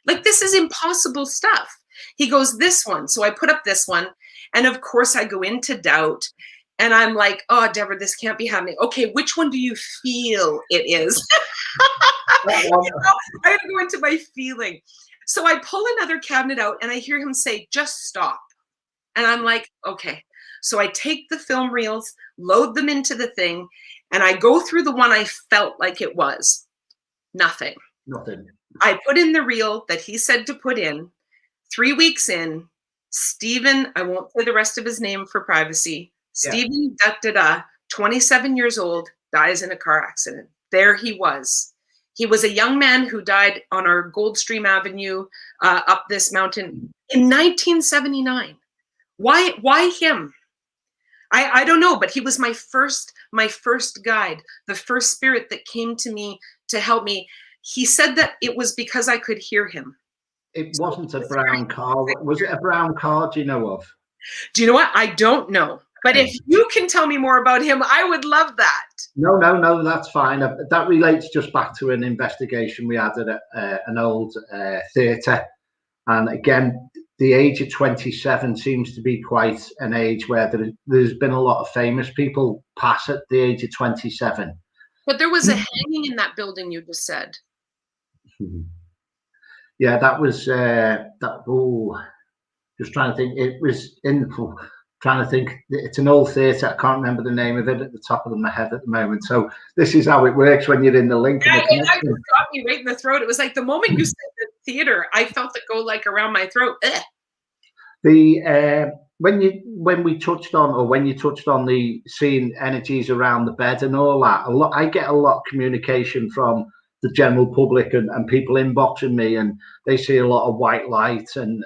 Like, this is impossible stuff. He goes, this one. So I put up this one. And of course I go into doubt, and I'm like, oh, Deborah, this can't be happening. Okay, which one do you feel it is? You know, I had to go into my feeling. So I pull another cabinet out, and I hear him say, just stop. And I'm like, okay. So I take the film reels, load them into the thing, and I go through the one I felt like it was. Nothing. Nothing. I put in the reel that he said to put in. 3 weeks in, Stephen, I won't say the rest of his name for privacy. Yeah. Stephen, 27 years old, dies in a car accident. There he was. He was a young man who died on our Goldstream Avenue up this mountain in 1979. Why him? I don't know, but he was my first guide, the first spirit that came to me to help me. He said that it was because I could hear him. It wasn't a brown car. Was it a brown car? Do you know of? Do you know what? I don't know. But if you can tell me more about him, I would love that. No, that's fine. That relates just back to an investigation we had at an old theatre. And again, the age of 27 seems to be quite an age where there's been a lot of famous people pass at the age of 27. But there was a hanging in that building, you just said. Yeah, that was just trying to think. It was trying to think. It's an old theatre. I can't remember the name of it at the top of my head at the moment. So this is how it works when you're in the link. Yeah, it just got me right in the throat. It was like the moment you said the theatre, I felt it go like around my throat. Ugh. When you touched on the seeing energies around the bed and all that, I get a lot of communication from the general public and people inboxing me, and they see a lot of white light, and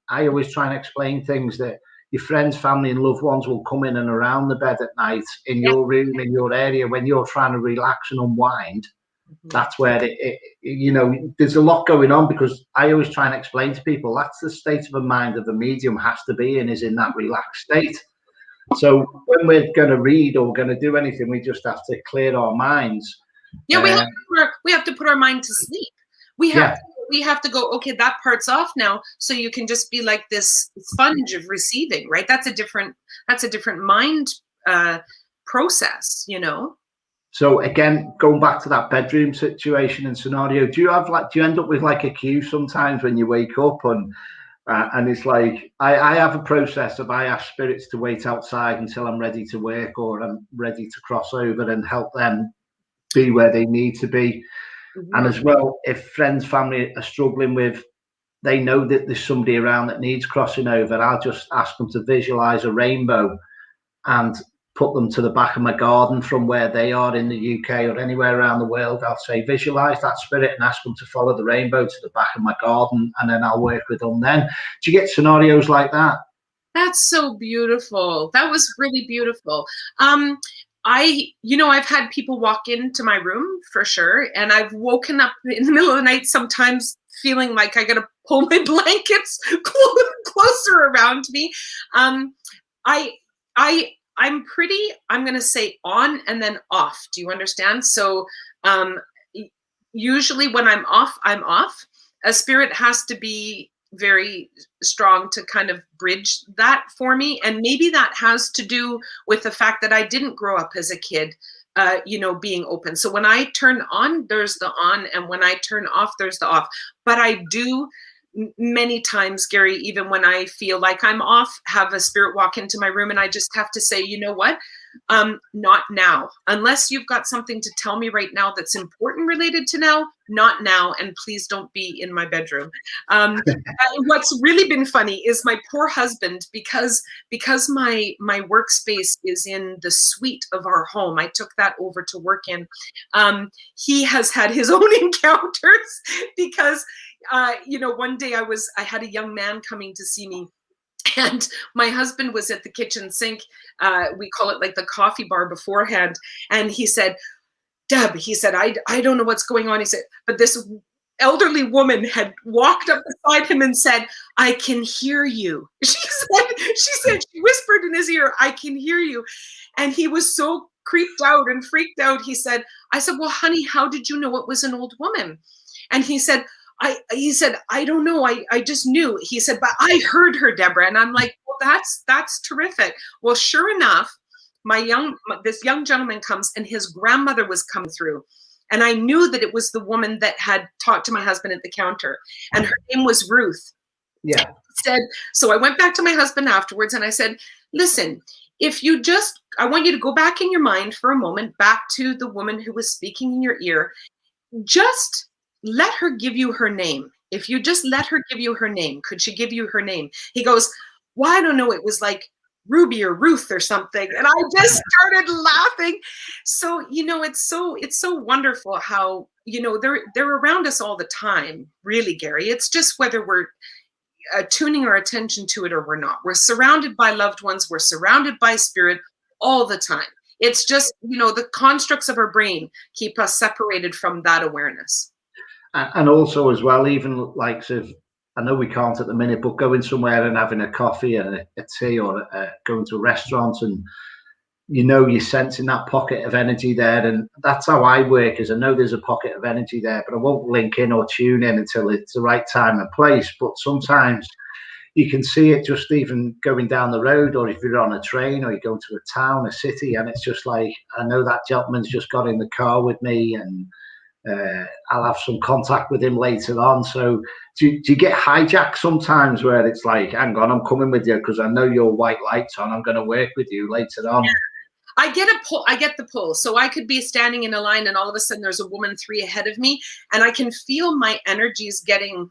I always try and explain things that your friends, family and loved ones will come in and around the bed at night in your room, in your area, when you're trying to relax and unwind. That's where there's a lot going on, because I always try and explain to people that's the state of the mind that the medium has to be in, is in that relaxed state. So when we're going to read or going to do anything, we just have to clear our minds. Yeah, we have to put our mind to sleep. We have to go, okay, that part's off now, so you can just be like this sponge of receiving, right? That's a different mind process, you know. So again, going back to that bedroom situation and scenario, do you end up with like a queue sometimes when you wake up and it's like I have a process of I ask spirits to wait outside until I'm ready to work or I'm ready to cross over and help them be where they need to be. And as well, if friends, family are struggling with, they know that there's somebody around that needs crossing over, I'll just ask them to visualize a rainbow and put them to the back of my garden from where they are in the UK or anywhere around the world. I'll say, visualize that spirit and ask them to follow the rainbow to the back of my garden, and then I'll work with them then. Do you get scenarios like that? That's so beautiful. That was really beautiful. I've had people walk into my room for sure, and I've woken up in the middle of the night sometimes feeling like I gotta pull my blankets closer around me. I'm pretty, I'm gonna say on and then off. Do you understand? So usually when I'm off, I'm off. A spirit has to be very strong to kind of bridge that for me, and maybe that has to do with the fact that I didn't grow up as a kid being open. So when I turn on, there's the on, and when I turn off, there's the off. But I do many times, Gary, even when I feel like I'm off, have a spirit walk into my room, and I just have to say, you know what, Not now. Unless you've got something to tell me right now that's important related to now, not now, and please don't be in my bedroom. What's really been funny is my poor husband, because my workspace is in the suite of our home. I took that over to work in. He has had his own encounters because one day I had a young man coming to see me, and my husband was at the kitchen sink. We call it like the coffee bar beforehand. And he said, Deb, he said, I don't know what's going on. He said, but this elderly woman had walked up beside him and said, I can hear you. She whispered in his ear, I can hear you. And he was so creeped out and freaked out. I said, well, honey, how did you know it was an old woman? And he said, I don't know. I just knew. He said, but I heard her, Debra. And I'm like, well, that's terrific. Well, sure enough, this young gentleman comes, and his grandmother was coming through. And I knew that it was the woman that had talked to my husband at the counter, and her name was Ruth. Yeah. So I went back to my husband afterwards, and I said, listen, I want you to go back in your mind for a moment, back to the woman who was speaking in your ear. Just let her give you her name. If you just let her give you her name, could she give you her name? He goes, well, I don't know. It was like Ruby or Ruth or something. And I just started laughing. So, it's so wonderful how, they're around us all the time, really, Gary. It's just whether we're tuning our attention to it or we're not. We're surrounded by loved ones. We're surrounded by spirit all the time. It's just, the constructs of our brain keep us separated from that awareness. And also as well, even like if I know we can't at the minute, but going somewhere and having a coffee and a tea, or going to a restaurant, and you're sensing that pocket of energy there. And that's how I work, is I know there's a pocket of energy there, but I won't link in or tune in until it's the right time and place. But sometimes you can see it just even going down the road, or if you're on a train, or you go to a town, a city, and it's just like, I know that gentleman's just got in the car with me, and I'll have some contact with him later on. So do you get hijacked sometimes, where it's like, hang on, I'm coming with you because I know your white light's on, I'm going to work with you later on? Yeah. I get the pull. So I could be standing in a line, and all of a sudden there's a woman 3 ahead of me, and I can feel my energies getting,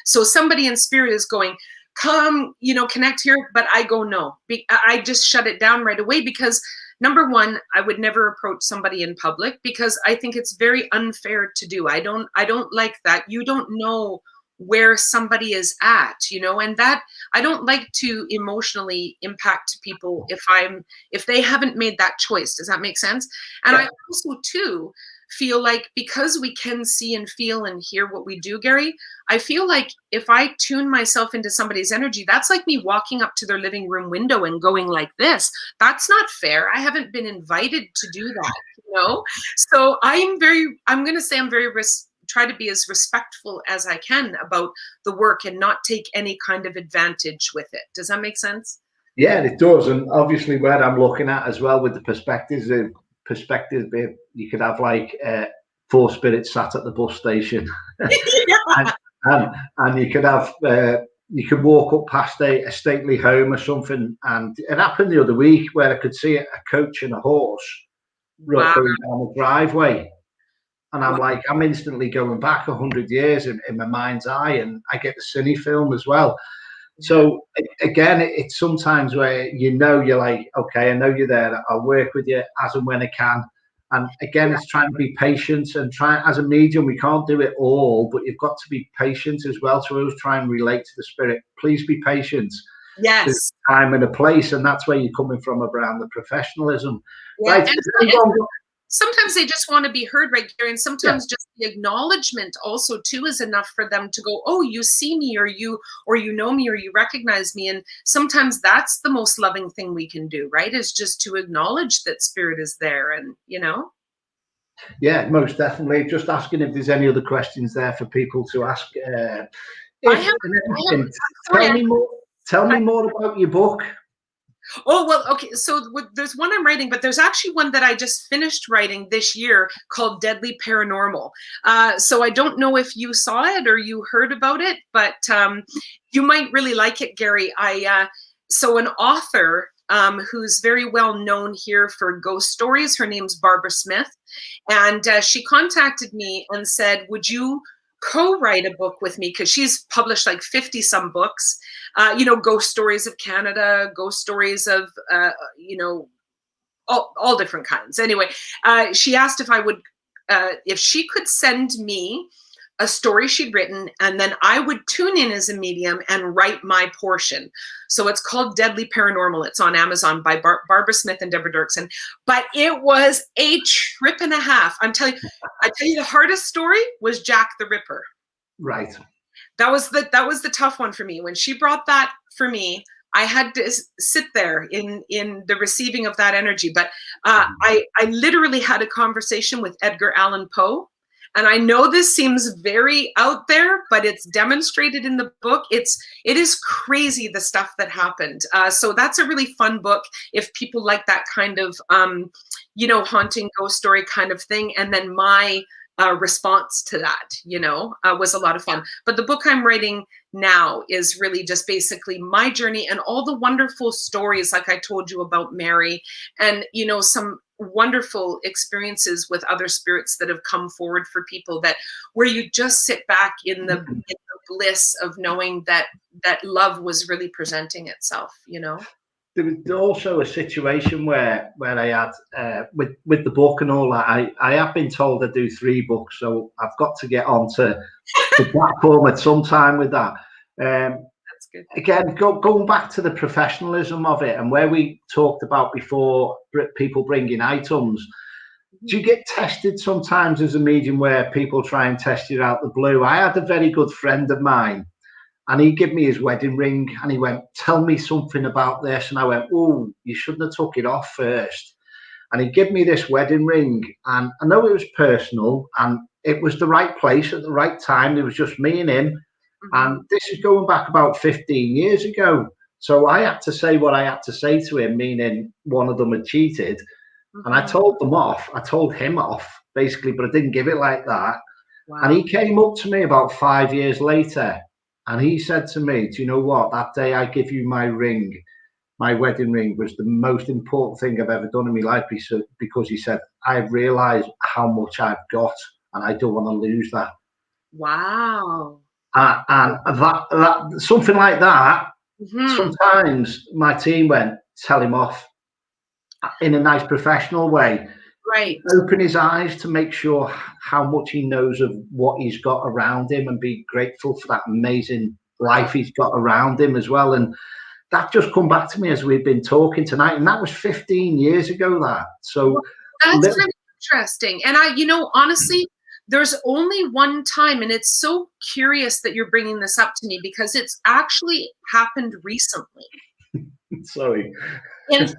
so somebody in spirit is going, come, connect here. But I go, no, I just shut it down right away, because number one, I would never approach somebody in public, because I think it's very unfair to do. I don't like that. You don't know where somebody is at, and that I don't like to emotionally impact people if they haven't made that choice. Does that make sense? And I also too feel like, because we can see and feel and hear what we do, Gary, I feel like if I tune myself into somebody's energy, that's like me walking up to their living room window and going like this. That's not fair. I haven't been invited to do that, So I'm going to say I'm very try to be as respectful as I can about the work, and not take any kind of advantage with it. Does that make sense? Yeah, it does. And obviously, where I'm looking at as well with the perspective, you could have like 4 spirits sat at the bus station. and you could have you could walk up past a stately home or something, and it happened the other week where I could see a coach and a horse going down the driveway. And I'm like, I'm instantly going back 100 years in my mind's eye, and I get the cine film as well. So again, it's sometimes where you're like, okay, I know you're there. I'll work with you as and when I can. And again, it's trying to be patient, and as a medium, we can't do it all, but you've got to be patient as well. So I always try and relate to the spirit. Please be patient. Yes. There's a time and a place, and that's where you're coming from around the professionalism. Yeah. Right. Sometimes they just want to be heard, right, Gary? And sometimes just the acknowledgement also too is enough for them to go, oh, you see me, or you know me, or you recognize me. And sometimes that's the most loving thing we can do, right? Is just to acknowledge that spirit is there, and Yeah, most definitely. Just asking if there's any other questions there for people to ask. Tell me more about your book. Oh, well, okay. So there's one I'm writing, but there's actually one that I just finished writing this year called Deadly Paranormal. So I don't know if you saw it or you heard about it, but you might really like it, Gary. So an author who's very well known here for ghost stories. Her name's Barbara Smith. And she contacted me and said, would you co-write a book with me? Because she's published like 50 some books, ghost stories of Canada, ghost stories of, all different kinds. Anyway, she asked if she could send me a story she'd written, and then I would tune in as a medium and write my portion. So it's called Deadly Paranormal. It's on Amazon by Barbara Smith and Debra DOERKSEN. But it was a trip and a half. I tell you, the hardest story was Jack the Ripper. Right. That was the tough one for me. When she brought that for me, I had to sit there in the receiving of that energy. But I literally had a conversation with Edgar Allan Poe. And I know this seems very out there, but it's demonstrated in the book. It is crazy, the stuff that happened. So that's a really fun book if people like that kind of, haunting ghost story kind of thing. And then my response to that, was a lot of fun. But the book I'm writing now is really just basically my journey and all the wonderful stories, like I told you about Mary, and, some wonderful experiences with other spirits that have come forward for people, that where you just sit back in the bliss of knowing that love was really presenting itself. There was also a situation where I had with the book and all that. I have been told I do 3 books, so I've got to get onto the platform at some time with that. That's good. Again, going back to the professionalism of it, and where we talked about before, people bringing items. Do you get tested sometimes as a medium where people try and test you out the blue? I had a very good friend of mine, and he gave me his wedding ring, and he went, tell me something about this. And I went, oh, you shouldn't have took it off first. And he gave me this wedding ring, and I know it was personal, and it was the right place at the right time. It was just me and him. And this is going back about 15 years ago. So I had to say what I had to say to him, meaning one of them had cheated. And I told him off, basically, but I didn't give it like that. Wow. And he came up to me about 5 years later, and he said to me, do you know what? That day I give you my ring, my wedding ring, was the most important thing I've ever done in my life, because he said, I've realized how much I've got, and I don't want to lose that. Wow. And that something like that, sometimes my team went, tell him off, in a nice professional way. Right. Open his eyes to make sure how much he knows of what he's got around him, and be grateful for that amazing life he's got around him as well. And that just come back to me as we've been talking tonight. And that was 15 years ago, that. So that's really interesting. And honestly, there's only one time, and it's so curious that you're bringing this up to me, because it's actually happened recently. Sorry. In 13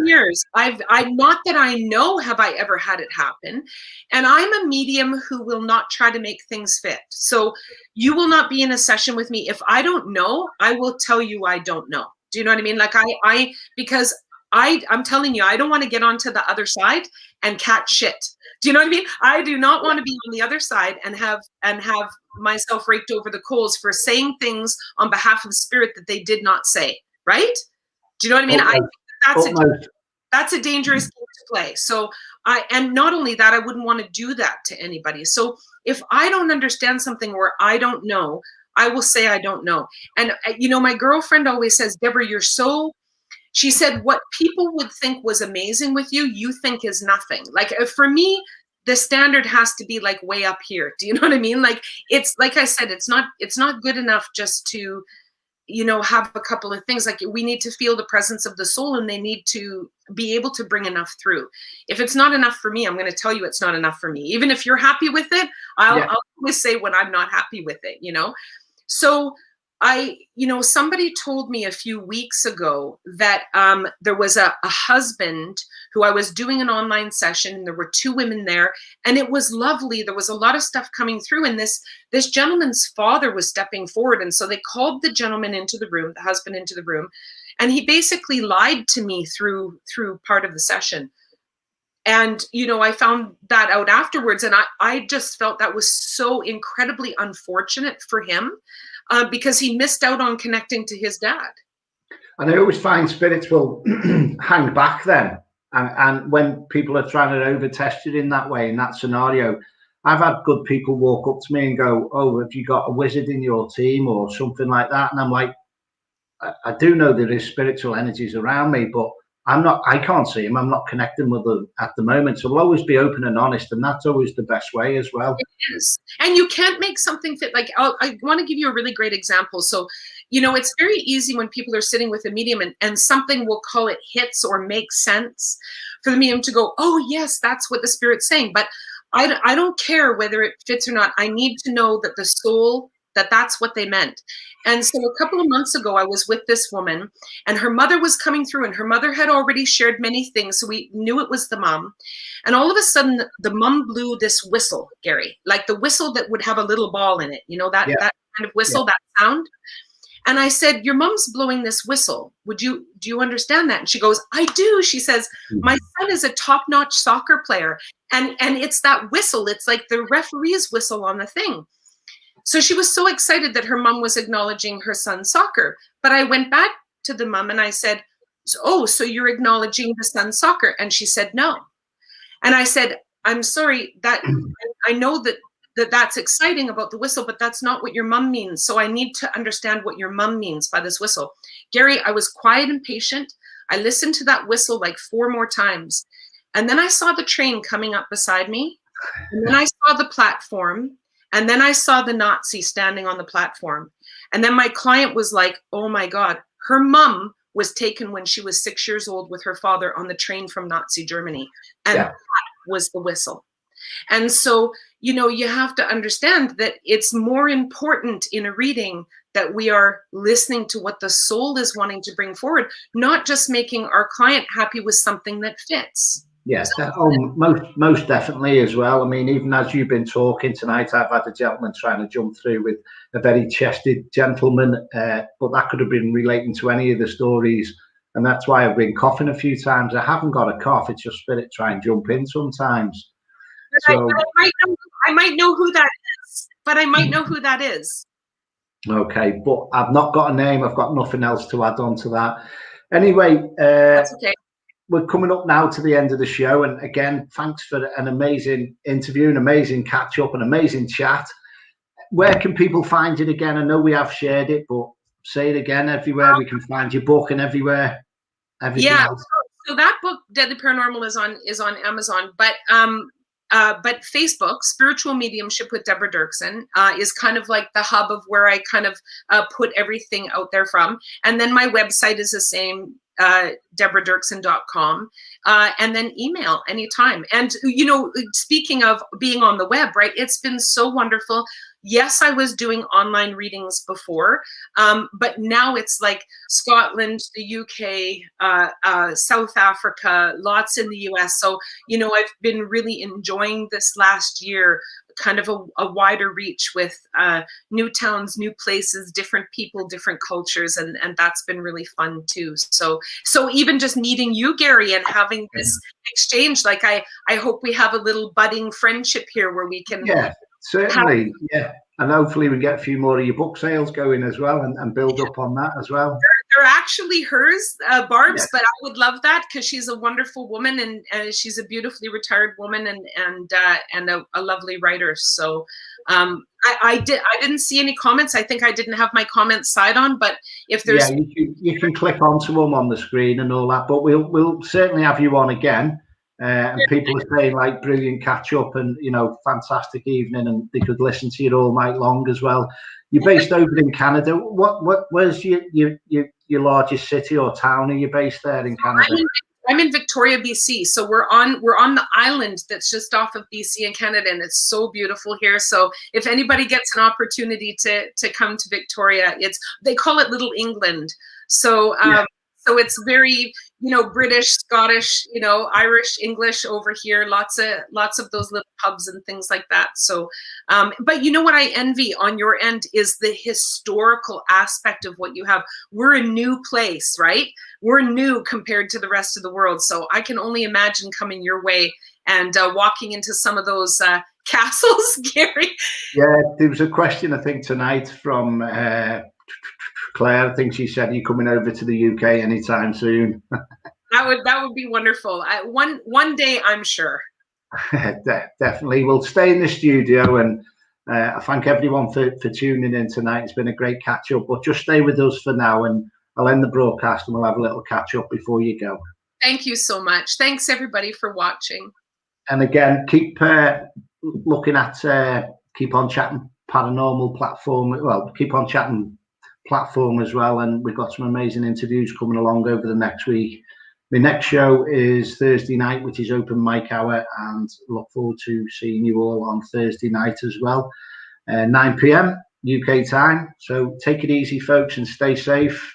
years, I'm not that I know have I ever had it happen. And I'm a medium who will not try to make things fit. So you will not be in a session with me. If I don't know, I will tell you I don't know. Do you know what I mean? Like because I'm telling you, I don't want to get onto the other side and catch shit. Do you know what I mean? I do not want to be on the other side and have myself raked over the coals for saying things on behalf of spirit that they did not say. Right? Do you know what I mean? That's a dangerous game to play. So and not only that, I wouldn't want to do that to anybody. So if I don't understand something or I don't know, I will say I don't know. And my girlfriend always says, Debra, she said, what people would think was amazing with you, you think is nothing. Like for me, the standard has to be like way up here. Do you know what I mean? Like, it's like I said, it's not good enough just to, have a couple of things. Like, we need to feel the presence of the soul, and they need to be able to bring enough through. If it's not enough for me, I'm going to tell you it's not enough for me. Even if you're happy with it, I'll always say when I'm not happy with it, So somebody told me a few weeks ago that there was a husband who I was doing an online session, and there were 2 women there, and it was lovely. There was a lot of stuff coming through, and this gentleman's father was stepping forward. And so they called the gentleman into the room, the husband into the room, and he basically lied to me through part of the session. And, I found that out afterwards, and I just felt that was so incredibly unfortunate for him. Because he missed out on connecting to his dad. And I always find spirits will hang back then. And when people are trying to over test it in that way, in that scenario, I've had good people walk up to me and go, "Oh, have you got a wizard in your team or something like that?" And I'm like, I do know there is spiritual energies around me, but I can't see them. I'm not connecting with them at the moment. So we'll always be open and honest. And that's always the best way as well. It is. And you can't make something fit. Like, I want to give you a really great example. So, you know, it's very easy when people are sitting with a medium and something, we'll call it hits or makes sense, for the medium to go, "Oh yes, that's what the spirit's saying." But I don't care whether it fits or not. I need to know that the soul, that's what they meant. And so a couple of months ago, I was with this woman and her mother was coming through, and her mother had already shared many things. So we knew it was the mom. And all of a sudden the mom blew this whistle, Gary, like the whistle that would have a little ball in it, you know, that kind of whistle, that sound. And I said, "Your mom's blowing this whistle. Do you understand that?" And she goes, "I do." She says, "My son is a top-notch soccer player. And it's that whistle. It's like the referee's whistle on the thing." So she was so excited that her mom was acknowledging her son's soccer. But I went back to the mom and I said, "Oh, so you're acknowledging the son's soccer?" And she said, "No." And I said, "I'm sorry, that I know that's exciting about the whistle, but that's not what your mom means. So I need to understand what your mom means by this whistle." Gary, I was quiet and patient. I listened to that whistle like 4 more times. And then I saw the train coming up beside me. And then I saw the platform. And then I saw the Nazi standing on the platform. And then my client was like, "Oh my God, her mom was taken when she was 6 years old with her father on the train from Nazi Germany." And that was the whistle. And so, you know, you have to understand that it's more important in a reading that we are listening to what the soul is wanting to bring forward, not just making our client happy with something that fits. Yes, most definitely as well. I mean, even as you've been talking tonight, I've had a gentleman trying to jump through with a very chested gentleman, but that could have been relating to any of the stories. And that's why I've been coughing a few times. I haven't got a cough. It's just spirit try and jump in sometimes. So, I might know who that is, but I might know who that is. Okay, but I've not got a name. I've got nothing else to add on to that. Anyway, that's okay. We're coming up now to the end of the show. And again, thanks for an amazing interview, an amazing catch up, an amazing chat. Where can people find it again? I know we have shared it, but say it again. Everywhere we can find your book and everywhere. Everything else. So that book, Deadly Paranormal, is on Amazon, but Facebook, Spiritual Mediumship with Debra DOERKSEN, is kind of like the hub of where I kind of put everything out there from. And then my website is the same, DebraDoerksen.com, and then email anytime. And, you know, speaking of being on the web, right, it's been so wonderful. Yes, I was doing online readings before, but now it's like Scotland, the UK, South Africa, lots in the US. So, you know, I've been really enjoying this last year, kind of a wider reach with new towns, new places, different people, different cultures, and that's been really fun too. So even just meeting you, Gary, and having this exchange, like I hope we have a little budding friendship here where we can certainly, and hopefully we get a few more of your book sales going as well, and build up on that as well. They're actually hers, Barb's, but I would love that because she's a wonderful woman, and she's a beautifully retired woman, and a lovely writer. So I didn't see any comments. I think I didn't have my comments side on, but if there's you can click onto them on the screen and all that. But we'll certainly have you on again. And people are saying like brilliant catch up and, you know, fantastic evening, and they could listen to you all night long as well. You're based over in Canada. Where's your largest city or town? Are you based there in Canada? I'm in Victoria, BC. So we're on the island that's just off of BC and Canada, and it's so beautiful here. So if anybody gets an opportunity to come to Victoria, they call it Little England. So so it's very, you know, British, Scottish, you know, Irish, English over here, lots of those little pubs and things like that. So, but you know what I envy on your end is the historical aspect of what you have. We're a new place, right? We're new compared to the rest of the world. So I can only imagine coming your way and walking into some of those castles, Gary. Yeah, there was a question, I think, tonight from Claire, I think she said you're coming over to the UK anytime soon. That would be wonderful. One day, I'm sure. Definitely. We'll stay in the studio, and I thank everyone for tuning in tonight. It's been a great catch up, but just stay with us for now, and I'll end the broadcast and we'll have a little catch up before you go. Thank you so much. Thanks everybody for watching. And again, keep looking at Keep On Chatting Paranormal platform. Well, Keep On Chatting platform as well, and we've got some amazing interviews coming along over the next week. The next show is Thursday night, which is open mic hour, and look forward to seeing you all on Thursday night as well, 9 p.m. UK time. So take it easy, folks, and stay safe.